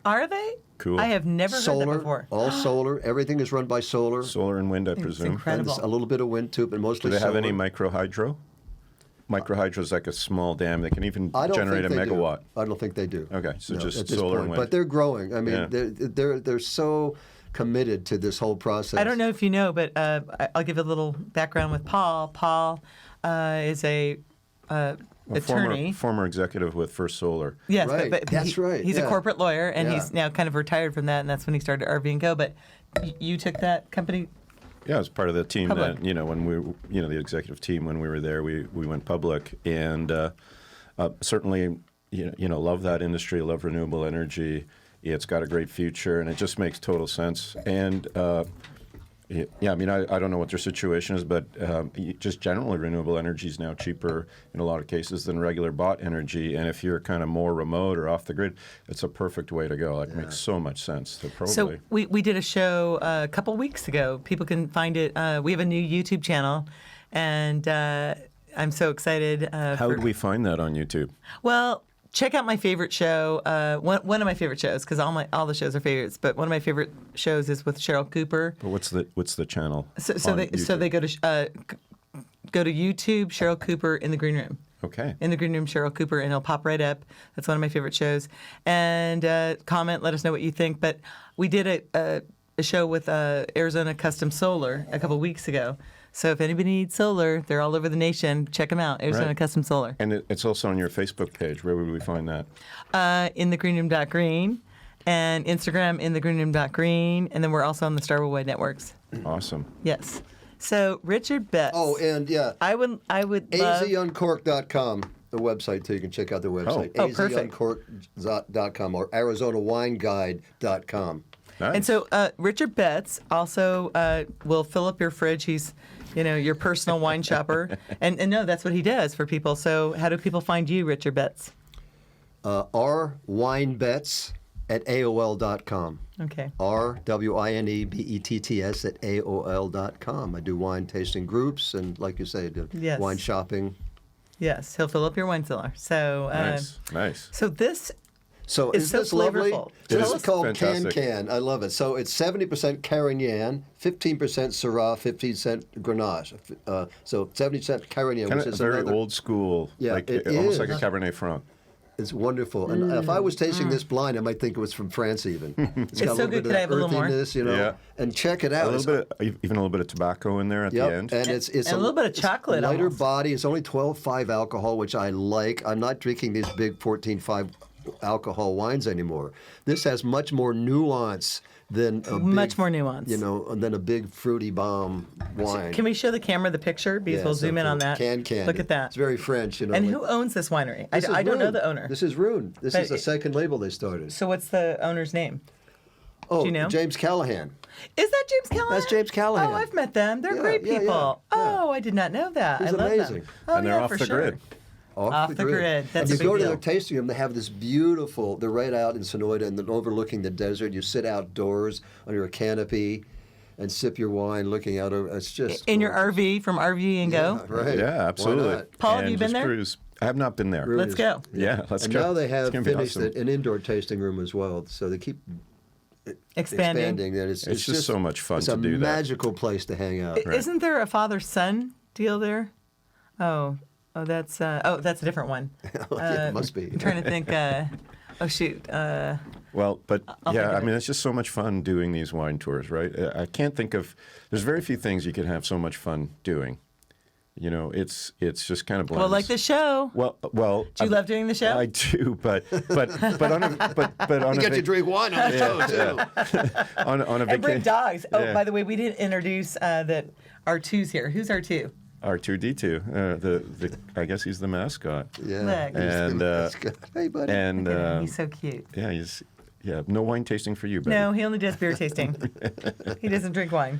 Are they? Cool. I have never heard that Solar, before. all solar. Everything is run by solar. Solar and wind, I It's presume. incredible. And a little bit of wind too, but Do mostly they have solar. any microhydro? Microhydro is like a small dam that can even I don't generate a think they megawatt. Do. I don't think they do. Okay, so just at this solar point. and wind. But they're growing. I mean, Yeah. they're so committed to this whole process. I don't know if you know, but I'll give a little background with Paul. Paul is a attorney. Former executive with First Solar. Yes, Right. That's right, He's yeah. a corporate lawyer, and Yeah. he's now kind of retired from that, and that's when he started RVnGO. But you took that company. Yeah, as part of the team Public. that when we the executive team when we were there, we went public, and certainly love that industry, love renewable energy, It's got a great future, and it just makes total sense. And yeah, I mean, I don't know what their situation is, but just generally renewable energy is now cheaper in a lot of cases than regular bought energy. And if you're kind of more remote or off the grid, it's a perfect way to go. It makes so much sense. So probably. So we did a show a couple weeks ago. People can find it. We have a new YouTube channel, and I'm so excited. How would we find that on YouTube? Well, check out my favorite show. One of my favorite shows, because all the shows are favorites. But one of my favorite shows is with Cheryl Cooper. But what's the channel? So they go to YouTube, Cheryl Cooper in the Green Room. Okay. In the Green Room, Cheryl Cooper, and it'll pop right up. That's one of my favorite shows. And comment, let us know what you think. But we did a show with Arizona Custom Solar a couple weeks ago. So if anybody needs solar, they're all over the nation. Check them out, Arizona Custom Solar. And it's also on your Facebook page. Where would we find that? InTheGreenRoom.green and Instagram InTheGreenRoom.green. And then we're also on the Star Wide networks. Awesome. Yes. So Richard Betts. Oh, and yeah. I would love... azuncork.com, the website, too. You can check out their website. perfect. azuncork.com or ArizonaWineGuide.com. Nice. And so Richard Betts also will fill up your fridge. He's, your personal wine shopper. And no, that's what he does for people. So how do people find you, Richard Betts? rwinebetts@aol.com. Okay. rwinebetts @aol.com. I do wine tasting groups and, like you say, Yes. wine shopping. Yes, he'll fill up your wine cellar. So Nice. So this So It's is so this lovely? flavorful. This Tell is us- called Fantastic. Can. I love it. So it's 70% Carignan, 15% Syrah, 15% Grenache. So 70% Carignan, Kind which of is very another. old school, Yeah, like it almost is. like a Cabernet Franc. It's wonderful. And if I was tasting this blind, I might think it was from France even. It's got a so little good. bit Could I of have a little more? earthiness, Yeah. And check it A out. little bit, even a little bit of tobacco in there at Yep, the end. and it's And a little bit of it's chocolate lighter almost. body. It's only 12.5 alcohol, which I like. I'm not drinking these big 14.5 alcohol wines anymore. This has much more nuance than a Much big, more nuance. than a big fruity bomb wine. Can we show the camera the picture? Because Yeah, we'll so zoom in cool. on that. Can. Look at that. It's very French, And like- who owns this winery? I This is don't know Roon. the owner. This is Roon. This But is the second label they started. So what's the owner's name? Oh, you know? James Callahan. Is that James Callahan? That's James Callahan. Oh, I've met them. They're Yeah, great yeah, people. yeah, yeah. Oh, I did not know that. He's I love amazing. them. Oh, And they're yeah, off for the sure. grid. Off the grid. That's and a you go big to their deal. tasting room, they have this beautiful, they're right out in Sonoyta and then overlooking the desert. You sit outdoors under a canopy and sip your wine looking out over. It's just In your gorgeous. RV from RVnGO. Yeah, right. Yeah, absolutely. Why not? Paul, have And you been just there? Cruise. I have not been there. Really Let's is- go. Yeah, let's And go. now they It's have gonna be finished awesome. an indoor tasting room as well. So they keep Expanding. And It's just so much fun it's to a do that. magical place to hang out. Isn't there a father-son deal there? Oh, that's a different one. Yeah, it must be. I'm trying to think. Oh shoot. Well, but I'll think yeah, of I it. mean, it's just so much fun doing these wine tours, right? I can't think of. There's very few things you can have so much fun doing. It's just kind of blends. Well, like the show. Well. Do you love doing the show? I do, but on a You get to drink wine on the show too. on a And bring vacation. dogs. Oh, Yeah. by the way, we didn't introduce that R2's here. Who's R2? R2D2. I guess he's the mascot. Yeah. Look. And hey, buddy. and He's so cute. yeah, no wine tasting for you, buddy. No, he only does beer tasting. He doesn't drink wine.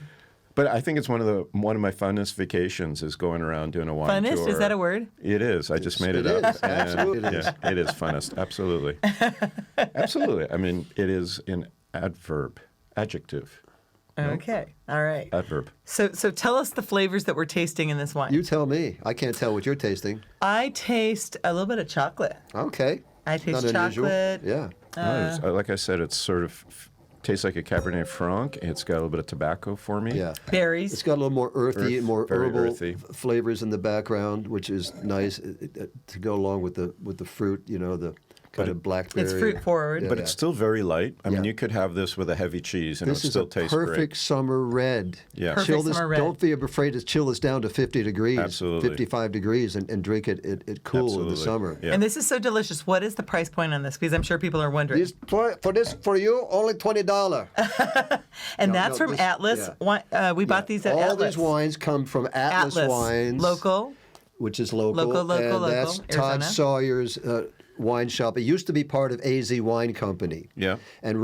But I think it's one of my funnest vacations is going around doing a wine tour. Funnest? Is that a word? It is. I just made it It up. is. Absolutely it is. Yeah, it is funnest. Absolutely. Absolutely. I mean, it is an adjective. Okay. All right. Adverb. So tell us the flavors that we're tasting in this wine. You tell me. I can't tell what you're tasting. I taste a little bit of chocolate. Okay. I taste Not unusual. chocolate. Yeah. Like I said, it's sort of tastes like a Cabernet Franc. It's got a little bit of tobacco for me. Yeah. Berries. It's got a little more earthy, more very herbal earthy. flavors in the background, which is nice to go along with the fruit. The kind of blackberry. It's fruit forward. But it's still very light. I mean, Yeah. you could have this with a heavy cheese and This it would is still a taste perfect great. summer red. Yeah. Perfect Chill this. summer red. Don't be afraid to chill this down to 50 degrees. Absolutely. 55 degrees and drink it cool in the Absolutely. summer. Yeah. And this is so delicious. What is the price point on this? Because I'm sure people are wondering. For you, only $20. And No, that's no, from this- Atlas. yeah. We bought these at All Atlas. these wines come from Atlas Wines. Local. Which is local. Local, and that's Arizona. Todd Sawyer's wine shop. It used to be part of AZ Wine Company. Yeah. And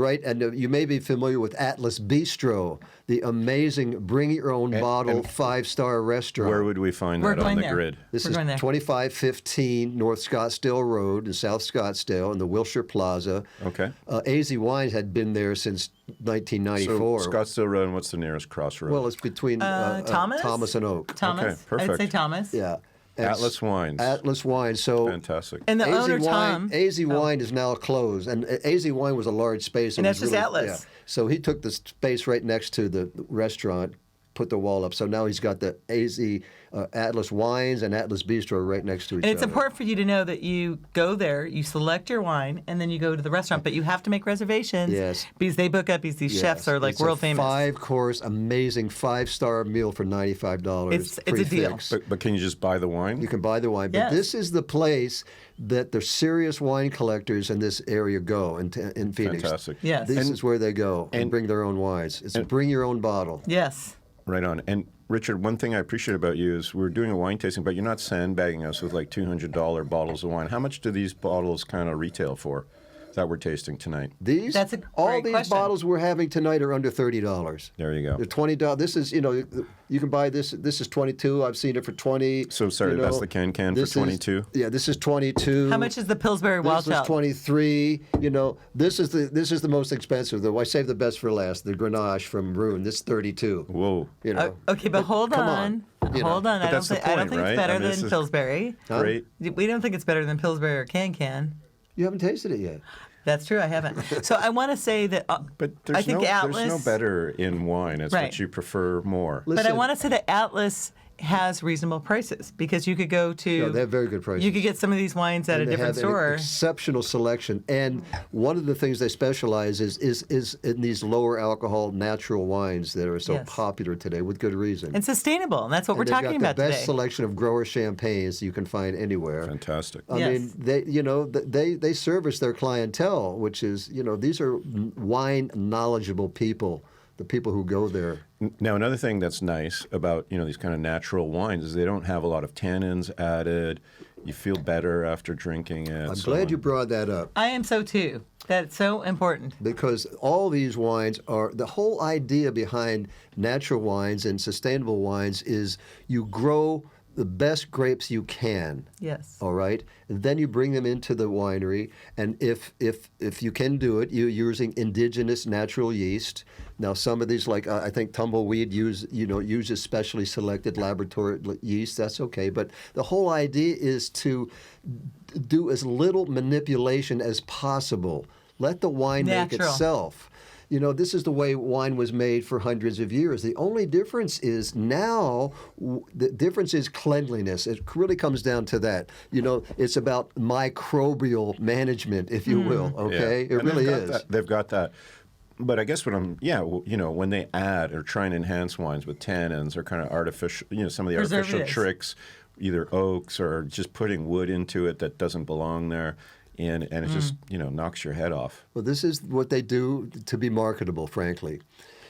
you may be familiar with Atlas Bistro, the amazing bring your own bottle 5-star restaurant. Where would we find We're that on going the there. grid? This We're is going there. 2515 North Scottsdale Road in South Scottsdale in the Wilshire Plaza. Okay. AZ Wines had been there since 1994. So Scottsdale Road, and what's the nearest crossroad? Well, it's between Thomas and Oak. Thomas. Okay, perfect. I'd say Thomas. Yeah. And Atlas Wines. Atlas Wine. So Fantastic. And the AZ owner, Tom. AZ Wine is now closed, and AZ Wine was a large space. And it that's was just really- Atlas. So he took the space right next to the restaurant, put the wall up. So now he's got the AZ Atlas Wines and Atlas Bistro right next to each And it's other. important for you to know that you go there, you select your wine, and then you go to the restaurant. But you have to make reservations. Yes. Because they book up, because these chefs are like It's world a famous. 5-course, amazing 5-star meal for $95. It's a deal. prefix. But can you just buy the wine? You can buy the wine, but Yes. this is the place that the serious wine collectors in this area go in Phoenix. Fantastic. Yes. This is where they go and and- bring their own wines. It's bring your own bottle. Yes. Right on. And Richard, one thing I appreciate about you is we're doing a wine tasting, but you're not sandbagging us with like $200 bottles of wine. How much do these bottles kind of retail for that we're tasting tonight? These, That's a all great these question. bottles we're having tonight are under $30. There you go. They're $20. This is, you can buy this. This is 22. I've seen it for 20. So sorry, that's the can for This is- 22? Yeah, this is 22. How much is the Pillsbury Wild This was Child? 23. This is the most expensive. Though I saved the best for last. The Grenache from Roon. This is 32. Whoa. Okay, but hold come on. on, Hold on. I don't that's the think point, right? it's better I mean, this than is- Pillsbury. Great. We don't think it's better than Pillsbury or Can. You haven't tasted it yet. That's true. I haven't. So I want to say that. But I think Atlas. there's no better in wine. It's Right. what you prefer more. But I Listen. want to say that Atlas has reasonable prices because you could go to. No, they have very good prices. You could get some of these wines at And a they different have an store. exceptional selection. And one of the things they specialize is in these lower alcohol natural wines that are so Yes. popular today with good reason. And sustainable, and that's what we're they've talking got about the best today. selection of grower champagnes you can find anywhere. Fantastic. I Yes. mean, they service their clientele, which is, these are wine knowledgeable people, the people who go there. Now, another thing that's nice about these kind of natural wines is they don't have a lot of tannins added. You feel better after drinking it. I'm glad you brought that up. I am so too. That's so important. Because all these wines are, the whole idea behind natural wines and sustainable wines is you grow the best grapes you can. Yes. All right, and then you bring them into the winery, and if you can do it, you're using indigenous natural yeast. Now, some of these, like I think Tumbleweed uses specially selected laboratory yeast. That's okay, but the whole idea is to do as little manipulation as possible. Let the wine make Natural. itself. This is the way wine was made for hundreds of years. The only difference is now, the difference is cleanliness. It really comes down to that. It's about microbial management, if you will, okay? Yeah. It And really they've got is. that- they've got that. But I guess when they add or try and enhance wines with tannins or kind of artificial, some of the artificial Preservatives. tricks, either oaks or just putting wood into it that doesn't belong there. And it just, knocks your head off. Well, this is what they do to be markable, frankly.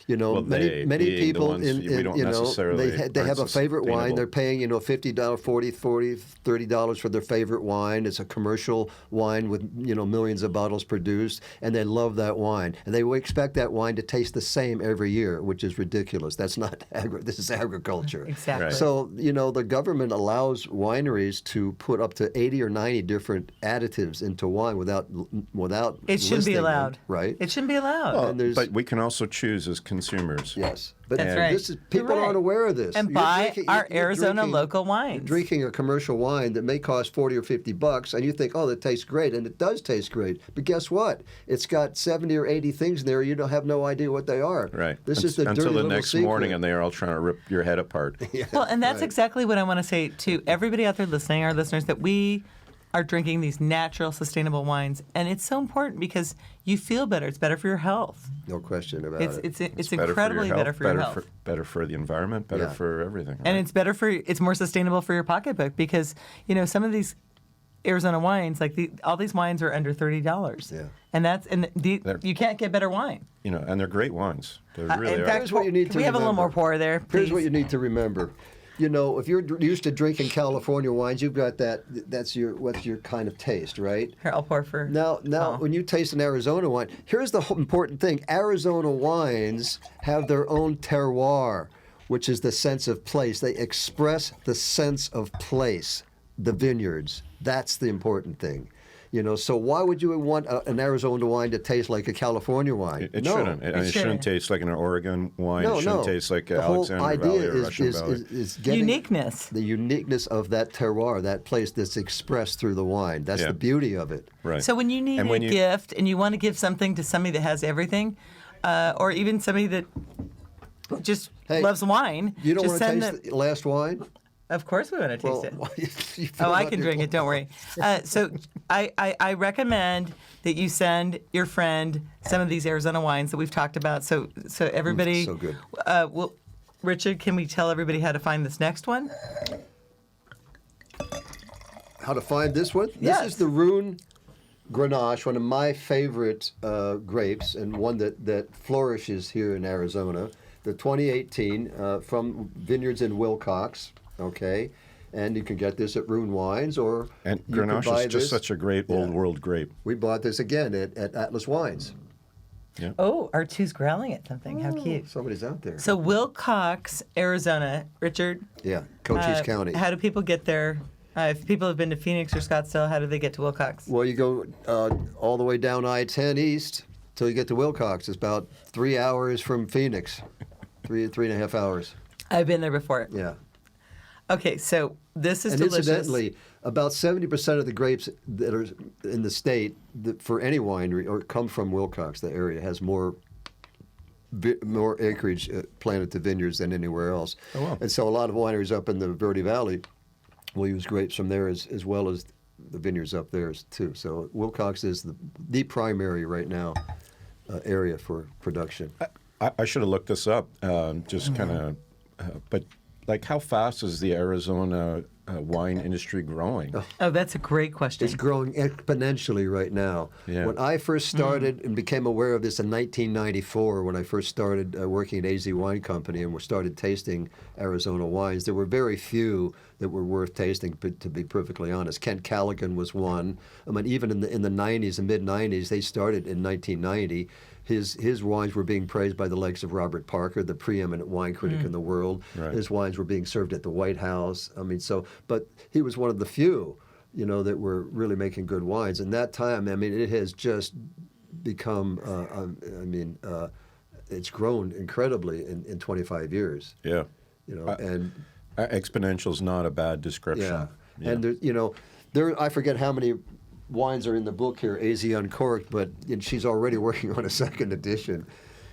Well, many being the people ones we don't necessarily they have a aren't favorite wine. sustainable. They're paying $50, $40, $30 for their favorite wine. It's a commercial wine with millions of bottles produced, and they love that wine. And they expect that wine to taste the same every year, which is ridiculous. That's not this is agriculture. Exactly. Right. So the government allows wineries to put up to 80 or 90 different additives into wine without It shouldn't be listing them, allowed. right? It shouldn't be allowed. And there's- But we can also choose as consumers. Yes, but That's right. this is You're people right. aren't aware of this. And You're buy drinking- our you're Arizona drinking- local You're wines. drinking a commercial wine that may cost $40 or $50, and you think, "Oh, that tastes great," and it does taste great. But guess what? It's got 70 or 80 things in there. You don't have no idea what they are. Right. This is the Until dirty the little next secret. morning, and they are all trying to rip your head apart. Well, and that's right. exactly what I want to say to everybody out there listening, our listeners, that we are drinking these natural, sustainable wines, and it's so important because you feel better. It's better for your health. No question about It's it. it's better for your incredibly health, better for your health. better for the environment, better Yeah. for everything. And right? it's better for it's more sustainable for your pocketbook because some of these Arizona wines, like all these wines are under $30. Yeah. And you can't get better wine. and they're great wines. They really In are. fact, Here's what you need can to we have a little remember. more pour there, please? Here's what you need to remember. if you're used to drinking California wines, you've got that. What's your kind of taste, right? Here, I'll pour for. Now, when you taste an Arizona wine, here's the important thing: Arizona wines have their own terroir, which is the sense of place. They express the sense of place. The vineyards. That's the important thing. So why would you want an Arizona wine to taste like a California wine? It shouldn't. It shouldn't taste like an Oregon wine. It shouldn't taste like Alexander Valley or Russian Valley. Is getting uniqueness. The uniqueness of that terroir, that place that's expressed through the wine. That's the beauty of it. Right. So when you need a gift and you want to give something to somebody that has everything, or even somebody that just loves wine, you don't just want to taste the last wine? Of course we want to taste it. I can drink it, don't worry. So I recommend that you send your friend some of these Arizona wines that we've talked about. So everybody. So good. Richard, can we tell everybody how to find this next one? How to find this one? Yes. This is the Roon Grenache, one of my favorite grapes, and one that flourishes here in Arizona. The 2018 from vineyards in Wilcox. Okay, and you can get this at Roon Wines, or and you can Grenache buy is just such a great old world grape. We bought this again at Atlas Wines. Yeah. Oh, R2's growling at something. How cute. Somebody's out there. So Wilcox, Arizona. Richard? Yeah, Cochise County. How do people get there? If people have been to Phoenix or Scottsdale, how do they get to Wilcox? Well, you go all the way down I-10 east till you get to Wilcox. It's about 3 hours from Phoenix. 3.5 hours. I've been there before. Yeah. Okay, so this is and delicious. Incidentally, about 70% of the grapes that are in the state for any winery or come from Wilcox. The area has more acreage planted to vineyards than anywhere else. Oh, wow. And so a lot of wineries up in the Verde Valley will use grapes from there as well as the vineyards up there too. So Wilcox is the primary right now area for production. I should have looked this up, just kind of, but like how fast is the Arizona wine industry growing? Oh, that's a great question. It's growing exponentially right now. Yeah. When I first started and became aware of this in 1994, when I first started working at AZ Wine Company and we started tasting Arizona wines, there were very few that were worth tasting, to be perfectly honest. Kent Callaghan was one. I mean, even in the 90s and mid-90s, they started in 1990. His wines were being praised by the likes of Robert Parker, the preeminent wine critic in the world. Right. His wines were being served at the White House. I mean, but he was one of the few, that were really making good wines. And that time, I mean, it has just become, it's grown incredibly in 25 years. Yeah. And exponential is not a bad description. yeah. Yeah. And I forget how many wines are in the book here, AZ Uncorked, but she's already working on a second edition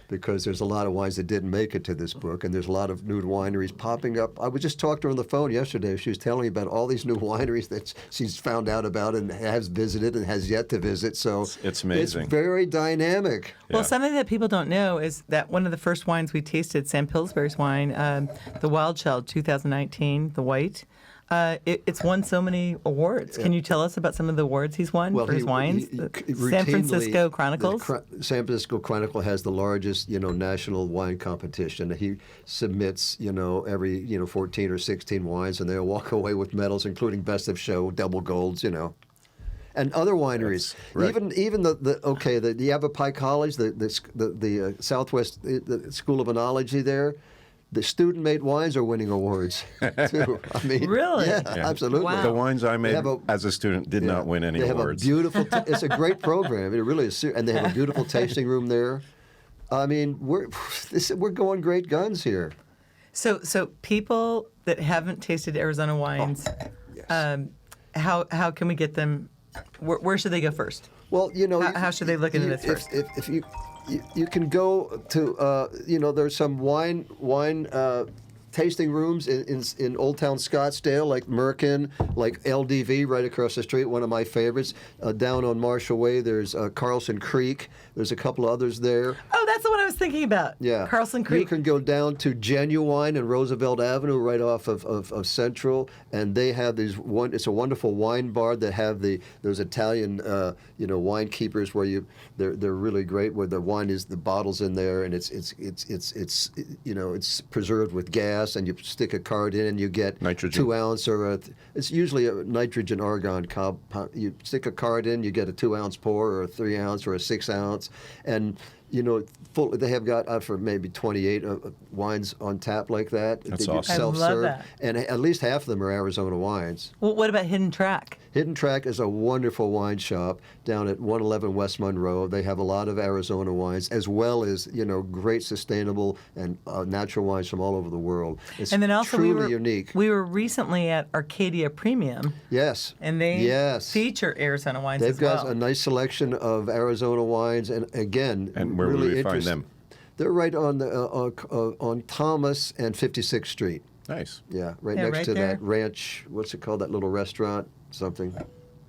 because there's a lot of wines that didn't make it to this book, and there's a lot of new wineries popping up. I was just talking to her on the phone yesterday. She was telling me about all these new wineries that she's found out about and has visited and has yet to visit. So it's amazing. It's very dynamic. Well, something that people don't know is that one of the first wines we tasted, Sam Pillsbury's wine, the Wild Child 2019, the white, it's won so many awards. Can you tell us about some of the awards he's won for his wines? San Francisco Chronicles? San Francisco Chronicle has the largest, national wine competition. He submits, every, 14 or 16 wines, and they'll walk away with medals, including Best of Show, double golds, And other wineries, right. even the Yavapai College, the Southwest the School of Enology there, the student-made wines are winning awards too. I mean, really? Yeah, Yeah. absolutely. Wow. The wines I made as a student did not win any they awards. Have a beautiful. It's a great program. It really is, and they have a beautiful tasting room there. I mean, we're going great guns here. So people that haven't tasted Arizona wines, Yes. how can we get them? Where should they go first? Well, how should they look into this first? If you can go to there's some wine tasting rooms in Old Town Scottsdale, like Merkin, like LDV right across the street, one of my favorites. Down on Marshall Way, there's Carlson Creek. There's a couple others there. Oh, that's the one I was thinking about. Yeah. Carlson Creek. You can go down to Genuine and Roosevelt Avenue right off of Central, and they have it's a wonderful wine bar that have those Italian wine keepers where they're really great, where the wine is the bottles in there and it's preserved with gas gas, and you stick a card in, and you get Nitrogen. 2 ounce it's usually a nitrogen argon compound. You stick a card in, you get a 2 ounce pour, or a 3 ounce, or a 6 ounce, and they have got out for maybe 28 wines on tap like that. That's you awesome. I love self-serve, that. and at least half of them are Arizona wines. Well, what about Hidden Track? Hidden Track is a wonderful wine shop down at 111 West Monroe. They have a lot of Arizona wines, as well as great sustainable and natural wines from all over the world. It's And then also truly unique. We were recently at Arcadia Premium, Yes. and they Yes. feature Arizona wines They've as well. got a nice selection of Arizona wines, and again, And where really would we find interesting. them? They're right on the on Thomas and 56th Street. Nice. Yeah, right Yeah, next right to there. that ranch. What's it called? That little restaurant? Something.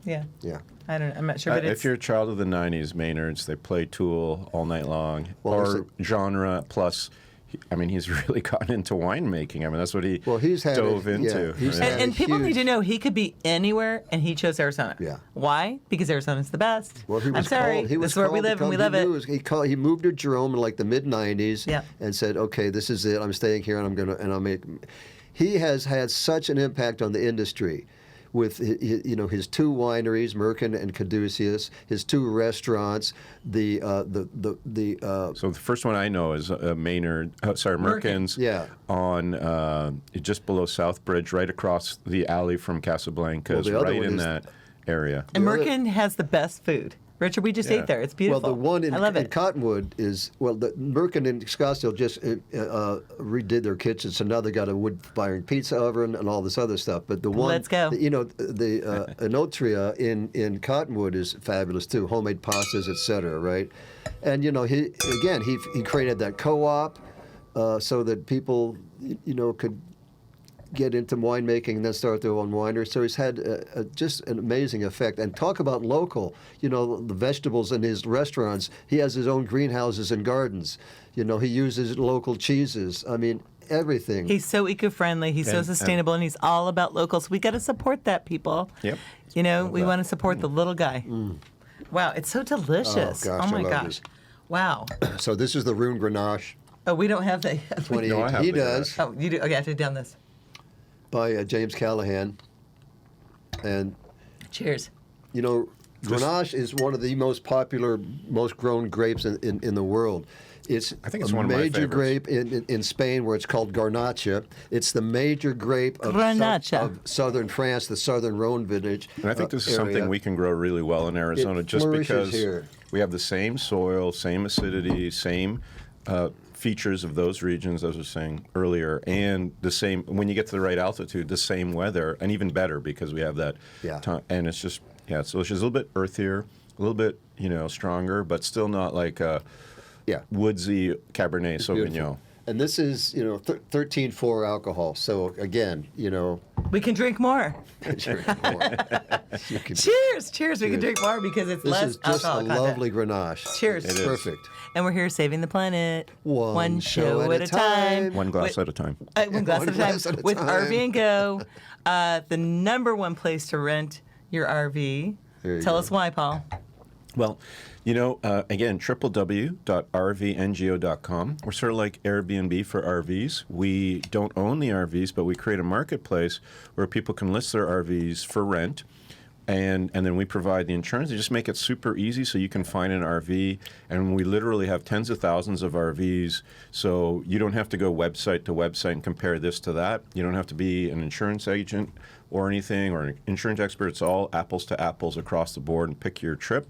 Yeah, Yeah. I'm not sure, but it's If you're a child of the 90s, Maynards, they play Tool all night long. Well, or genre plus, he's really gotten into winemaking. That's what he He's had dove into. he's right? had and people need huge- to know he could be anywhere, and he chose Arizona. Yeah. Why? Because Arizona's the best. Well, he was I'm sorry. called. He was this is where we called to live, and we come. love He it. knew he moved to Jerome in like the mid '90s, Yeah. and said, "Okay, this is it. I'm staying here, and I'll make." He has had such an impact on the industry, with his 2 wineries, Merkin and Caduceus, his 2 restaurants, So the first one I know is Merkin's. Yeah. On just below Southbridge, right across the alley from Casablanca's, Well, the other right one in is- that area. And The other- Merkin has the best food. Richard, we just Yeah. ate there. It's Well, beautiful. the one I love in it. Cottonwood is the Merkin in Scottsdale just redid their kitchen, so now they got a wood-firing pizza oven and all this other stuff. But the one, Let's go. the Enotria in Cottonwood is fabulous too, homemade pastas, etc. Right, and he created that co-op so that people could get into winemaking and then start their own winery. So he's had just an amazing effect. And talk about local, the vegetables in his restaurants. He has his own greenhouses and gardens. He uses local cheeses. Everything. He's so eco-friendly. He's so And- sustainable, and he's all about locals. We got to support that, people. Yep. We that. want to support the little guy. Wow, it's so delicious. Oh, gosh, my I love gosh. this. Wow. So this is the Roon Grenache Oh, we don't have the. 28. No, I have He the does, Oh, you do. Okay, I have to down this. by James Callahan. And Cheers. Grenache is one of the most popular, most grown grapes in the world. It's I think it's a one of my major favorites. grape in Spain, where it's called Garnacha. It's the major grape of, Garnacha. of southern France, the southern Rhone vintage. And I think this is area. something we can grow really well in Arizona, just flourishes because here. we have the same soil, same acidity, same features of those regions, as I was saying earlier, and the same, when you get to the right altitude, the same weather, and even better because we have that. Yeah. And it's just, it's delicious. A little bit earthier, a little bit, stronger, but still not like a woodsy Cabernet Sauvignon. Beautiful. And this is, 13.4 alcohol. So again, We can drink more. drink more. You can- Cheers. Cheers. We can drink more because it's This less is just a alcohol content. lovely Grenache. Cheers. It is. Perfect. And we're here saving the planet. One show at a time. One glass at a time. One glass One at a time glass at a with time. RVnGO, the #1 place to rent your RV. There you Tell go. us why, Paul. Well, again, www.rvngo.com. We're sort of like Airbnb for RVs. We don't own the RVs, but we create a marketplace where people can list their RVs for rent. And then we provide the insurance. We just make it super easy so you can find an RV. And we literally have tens of thousands of RVs. So you don't have to go website to website and compare this to that. You don't have to be an insurance agent or anything or an insurance expert. It's all apples to apples across the board, and pick your trip.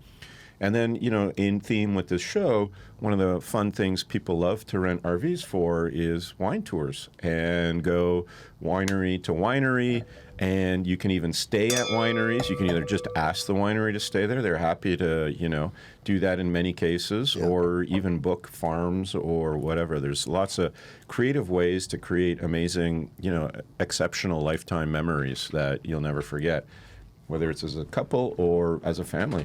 And then, in theme with this show, one of the fun things people love to rent RVs for is wine tours, and go winery to winery. And you can even stay at wineries. You can either just ask the winery to stay there. They're happy to, do that in many cases, or even book farms or whatever. There's lots of creative ways to create amazing, exceptional lifetime memories that you'll never forget, whether it's as a couple or as a family.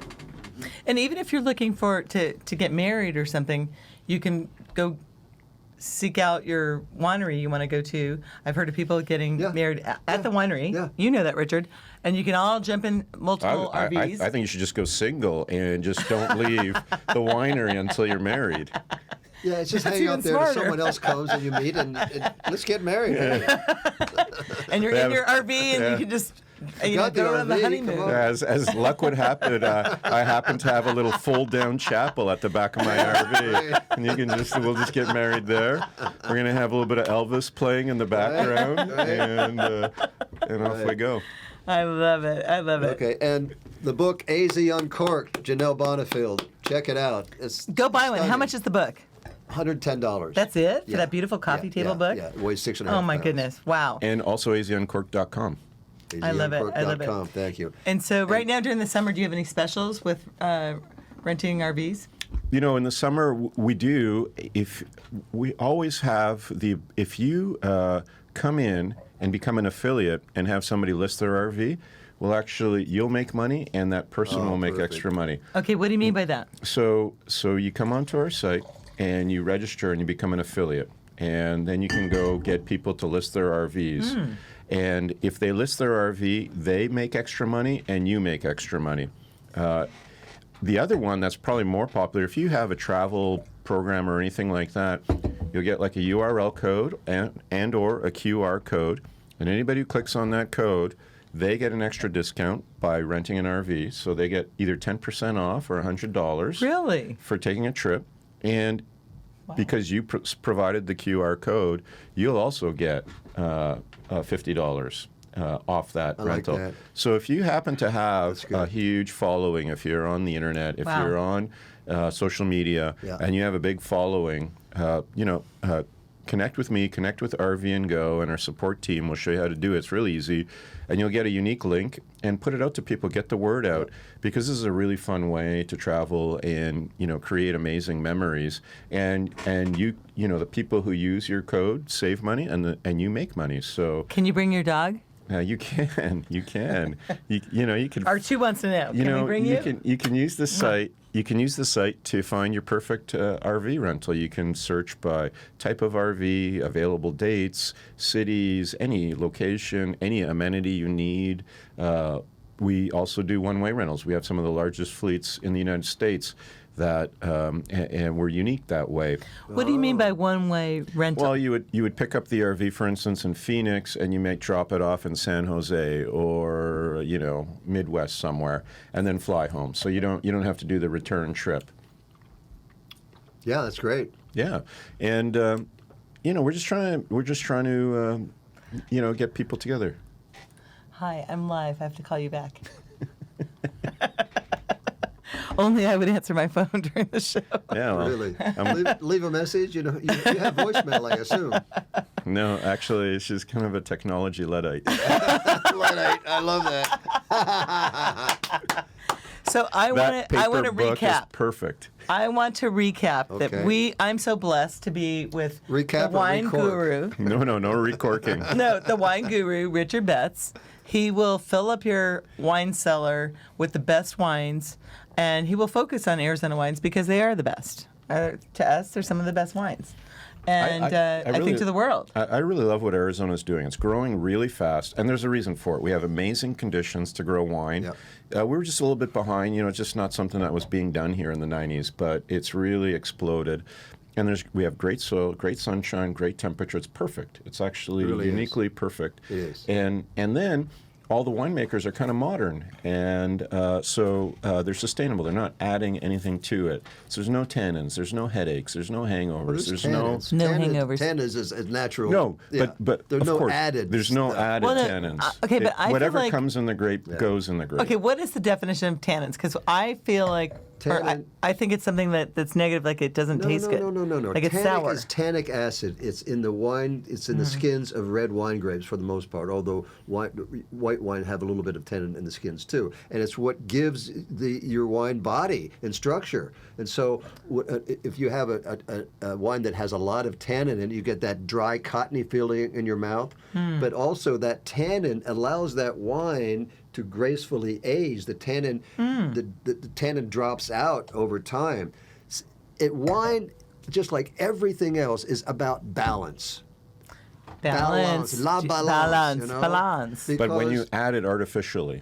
And even if you're looking to get married or something, you can go seek out your winery you want to go to. I've heard of people getting married at the winery. Yeah. You know that, Richard. And you can all jump in multiple RVs. I think you should just go single and just don't leave the winery until you're married. Yeah, it's just That's hanging even out there till smarter. someone else comes and you meet and let's get married. And you're in your RV and Yeah. you can just got the go on the RV, honeymoon. come on. As luck would happen, I happen to have a little fold-down chapel at the back of my RV, and we'll just get married there. We're gonna have a little bit of Elvis playing in the background, Right. and off we go. I love it. I love it. Okay, and the book AZ Uncorked, Janelle Bonifield. Check it out. It's Go buy one. How stunning. much is the book? $110. That's it? For Yeah. that beautiful coffee Yeah, table yeah, book? Yeah, it weighs 6.5 Oh, my pounds. goodness. Wow. And also azuncorked.com. I love it. I love it. azuncorked.com. Thank you. And so right now during the summer, do you have any specials with renting RVs? You know, in the summer we do. If we always have if you come in and become an affiliate and have somebody list their RV, you'll make money, and that person will make perfect. extra money. Okay, what do you mean by that? So you come onto our site and you register and you become an affiliate, and then you can go get people to list their RVs. And if they list their RV, they make extra money and you make extra money. The other one that's probably more popular, if you have a travel program or anything like that, you'll get like a URL code and or a QR code, and anybody who clicks on that code, they get an extra discount by renting an RV. So they get either 10% off or $100 Really? for taking a trip. And because you provided the QR code, you'll also get $50 off that I like rental. that. So if you happen to have That's good. a huge following, if you're on the internet, if Wow. you're on social media, Yeah. and you have a big following, connect with me, connect with RVnGO and our support team. We'll show you how to do it. It's really easy. And you'll get a unique link and put it out to people, get the word out, because this is a really fun way to travel and, create amazing memories. And the people who use your code save money and you make money. So Can you bring your dog? you can. You can. You can. R2 wants to know. Can we bring you? You can use the site. You can use the site to find your perfect RV rental. You can search by type of RV, available dates, cities, any location, any amenity you need. We also do one-way rentals. We have some of the largest fleets in the United States that, and we're unique that way. What do you mean by one-way rental? Well, you would pick up the RV, for instance, in Phoenix, and you may drop it off in San Jose or Midwest somewhere, and then fly home. So you don't have to do the return trip. Yeah, that's great. Yeah, and we're just trying to get people together. Hi, I'm live. I have to call you back. Only I would answer my phone during the show. Yeah, well, Really. Leave a message. You have voicemail, I assume. no, actually, she's kind of a technology Luddite. Luddite. I love that. So I want to paper book is recap. perfect. I want to recap Okay. that I'm so blessed to be with Recap the or wine recork? guru. No recorking. No, the wine guru, Richard Betts. He will fill up your wine cellar with the best wines, and he will focus on Arizona wines because they are the best. To us, they're some of the best wines. And I really- think to the world. I really love what Arizona is doing. It's growing really fast, and there's a reason for it. We have amazing conditions to grow wine. Yep. We were just a little bit behind. It's just not something that was being done here in the 90s, but it's really exploded. And we have great soil, great sunshine, great temperature. It's perfect. It's actually really is. uniquely perfect. It is. And then all the winemakers are kind of modern, and so they're sustainable. They're not adding anything to it. So there's no tannins, there's no headaches, there's no hangovers, there's no. No hangovers. Tannins is natural. No, Yeah. but there's of no course, added. there's no stuff. added Well, tannins. okay, but I feel whatever like- comes in the grape goes in the grape. Okay, what is the definition of tannins? Because I feel like, Tannin- I think it's something that's negative, like it doesn't taste good. No. Like it's Tannic sour. is tannic acid. It's in the wine. It's in the skins of red wine grapes for the most part. Although white wine have a little bit of tannin in the skins too, and it's what gives your wine body and structure. And so, if you have a wine that has a lot of tannin in it, you get that dry, cottony feeling in your mouth. But also that tannin allows that wine to gracefully age. The tannin, the tannin drops out over time. Wine, just like everything else, is about balance. Balance. La balance. You know? Balance. But when you Because- add it artificially,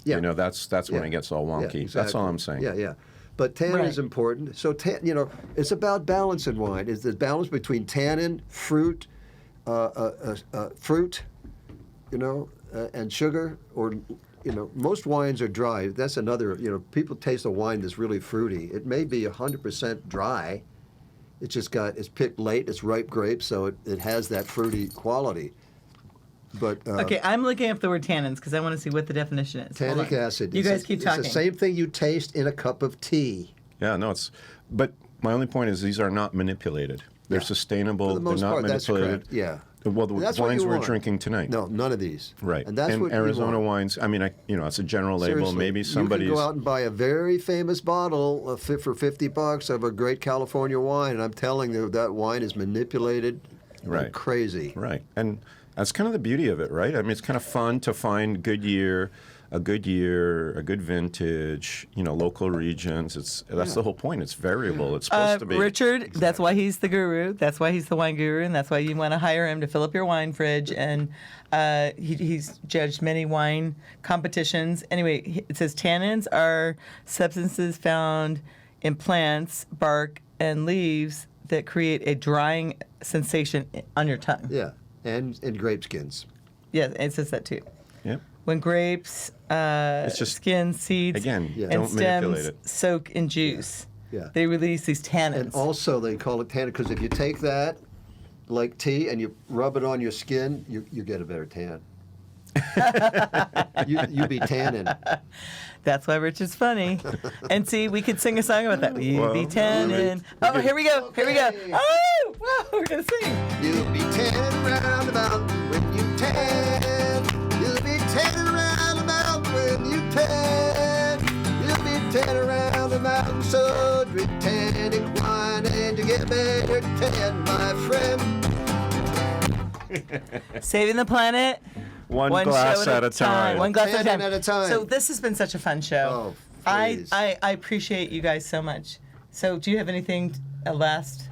Yeah. that's when it gets all wonky. Yeah, That's all exactly. I'm saying. Yeah. But tannin Right. is important. So, it's about balance in wine. It's the balance between tannin, fruit, and sugar. Or, most wines are dry. That's another, people taste a wine that's really fruity. It may be 100% dry. It's picked late, it's ripe grapes, so it has that fruity quality. But Okay, I'm looking up the word tannins because I want to see what the definition is. Hold tannic on. acid. You guys keep talking. It's the same thing you taste in a cup of tea. Yeah, no, but my only point is these are not manipulated. They're sustainable. For the most they're not part, that's manipulated. correct. Yeah. Well, the That's what wines you we're want. drinking tonight. No, none of these. Right. And that's what Arizona you want. wines, I mean, it's a general label. Seriously, Maybe somebody's. You can go out and buy a very famous bottle for $50 of a great California wine, and I'm telling you, that wine is manipulated Right. like crazy. Right. And that's kind of the beauty of it, right? I mean, it's kind of fun to find a good vintage, local regions. That's the whole point. It's variable. It's supposed to be. Richard, that's why he's the guru. That's why he's the wine guru, and that's why you want to hire him to fill up your wine fridge. And he's judged many wine competitions. Anyway, it says tannins are substances found in plants, bark, and leaves that create a drying sensation on your tongue. Yeah, and grape skins. Yeah, it says that too. Yep. When grapes, just- skin, seeds, again, Yeah. and don't manipulate stems it. soak in juice, Yeah. they release these tannins. And also, they call it tannin because if you take that, like tea, and you rub it on your skin, you get a better tan. you be tannin. That's why Richard's funny. And see, we could sing a song about that. You Well, be tannin. we Oh, could- here we go. Here we go. Okay. Oh, wow, we're going to sing. You'll be tannin round about when you tan. You'll be tannin round about when you tan. You'll be tannin round about, so drink tannin wine and you get better tan, my friend. Saving the planet. One show glass at a time. One glass at a Tannin time. at a time. So this has been such a fun show. Oh, please. I appreciate you guys so much. So do you have anything, a last?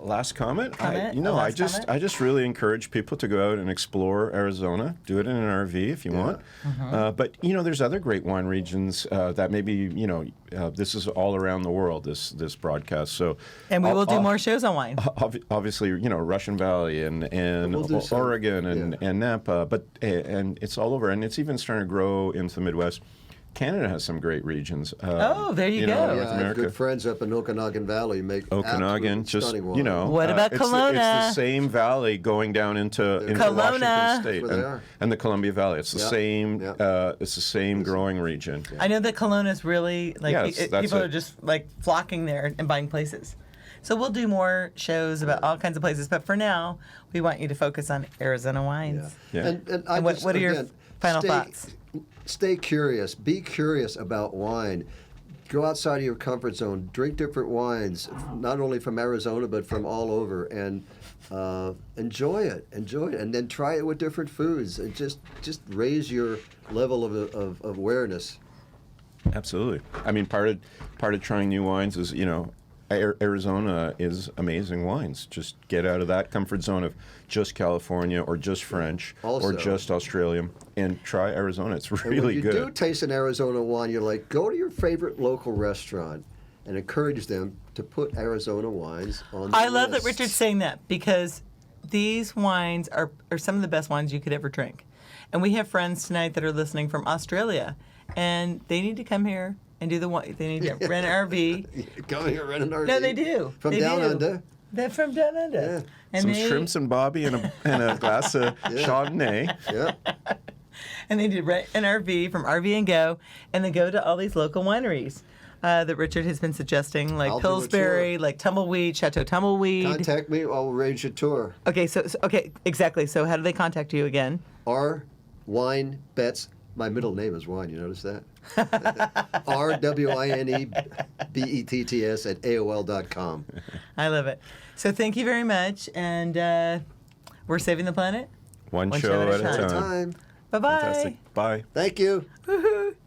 Last comment? Comment? I Last comment? I just really encourage people to go out and explore Arizona. Do it in an RV if you want. But there's other great wine regions that maybe this is all around the world. This broadcast. So And we will do more shows on wine. Obviously, Russian Valley and We'll do some, Oregon and, yeah. and Napa, but and it's all over, and it's even starting to grow into the Midwest. Canada has some great regions. Oh, there you go. North Yeah, I have America. good friends up in Okanagan Valley make Okanagan, absolutely just stunning wine. What about it's Kelowna? It's the same valley going down into Kelowna. Washington State Where they are. and the Columbia Valley. It's the Yeah. same. Yeah. It's the same growing region. I know that Kelowna is really like Yeah, that's people it. are just like flocking there and buying places. So we'll do more shows about all kinds of places, but for now, we want you to focus on Arizona wines. Yeah. And I And what- just, what are your again, final thoughts? Stay curious. Be curious about wine. Go outside of your comfort zone. Drink different wines, not only from Arizona but from all over, and enjoy it. Enjoy it, and then try it with different foods. And just raise your level of awareness. Absolutely. I mean, part of trying new wines is Arizona is amazing wines. Just get out of that comfort zone of just California or just French Also- or just Australian and try Arizona. It's And when really you good. do taste an Arizona wine, you're like, go to your favorite local restaurant and encourage them to put Arizona wines on the I love that list. Richard's saying that because these wines are some of the best wines you could ever drink. And we have friends tonight that are listening from Australia, and they need to come here and do the wine. They need to rent an RV. Go here, rent an RV. No, they do. From They down do. under. They're from down under. Yeah. And Some they, shrimps and bobby and a glass of Chardonnay. Yeah. and they did rent an RV from RVnGO, and they go to all these local wineries that Richard has been suggesting, like I'll do a Pillsbury, tour. like Tumbleweed, Chateau Tumbleweed. Contact me. I'll arrange a tour. Okay, so okay, exactly. So how do they contact you again? R Wine Bets. My middle name is Wine. You notice that? RWINEBETTS at AOL.com. I love it. So thank you very much, and we're saving the planet. One One show at a time. time. Time. Bye bye. Fantastic. Bye. Thank you. Woohoo.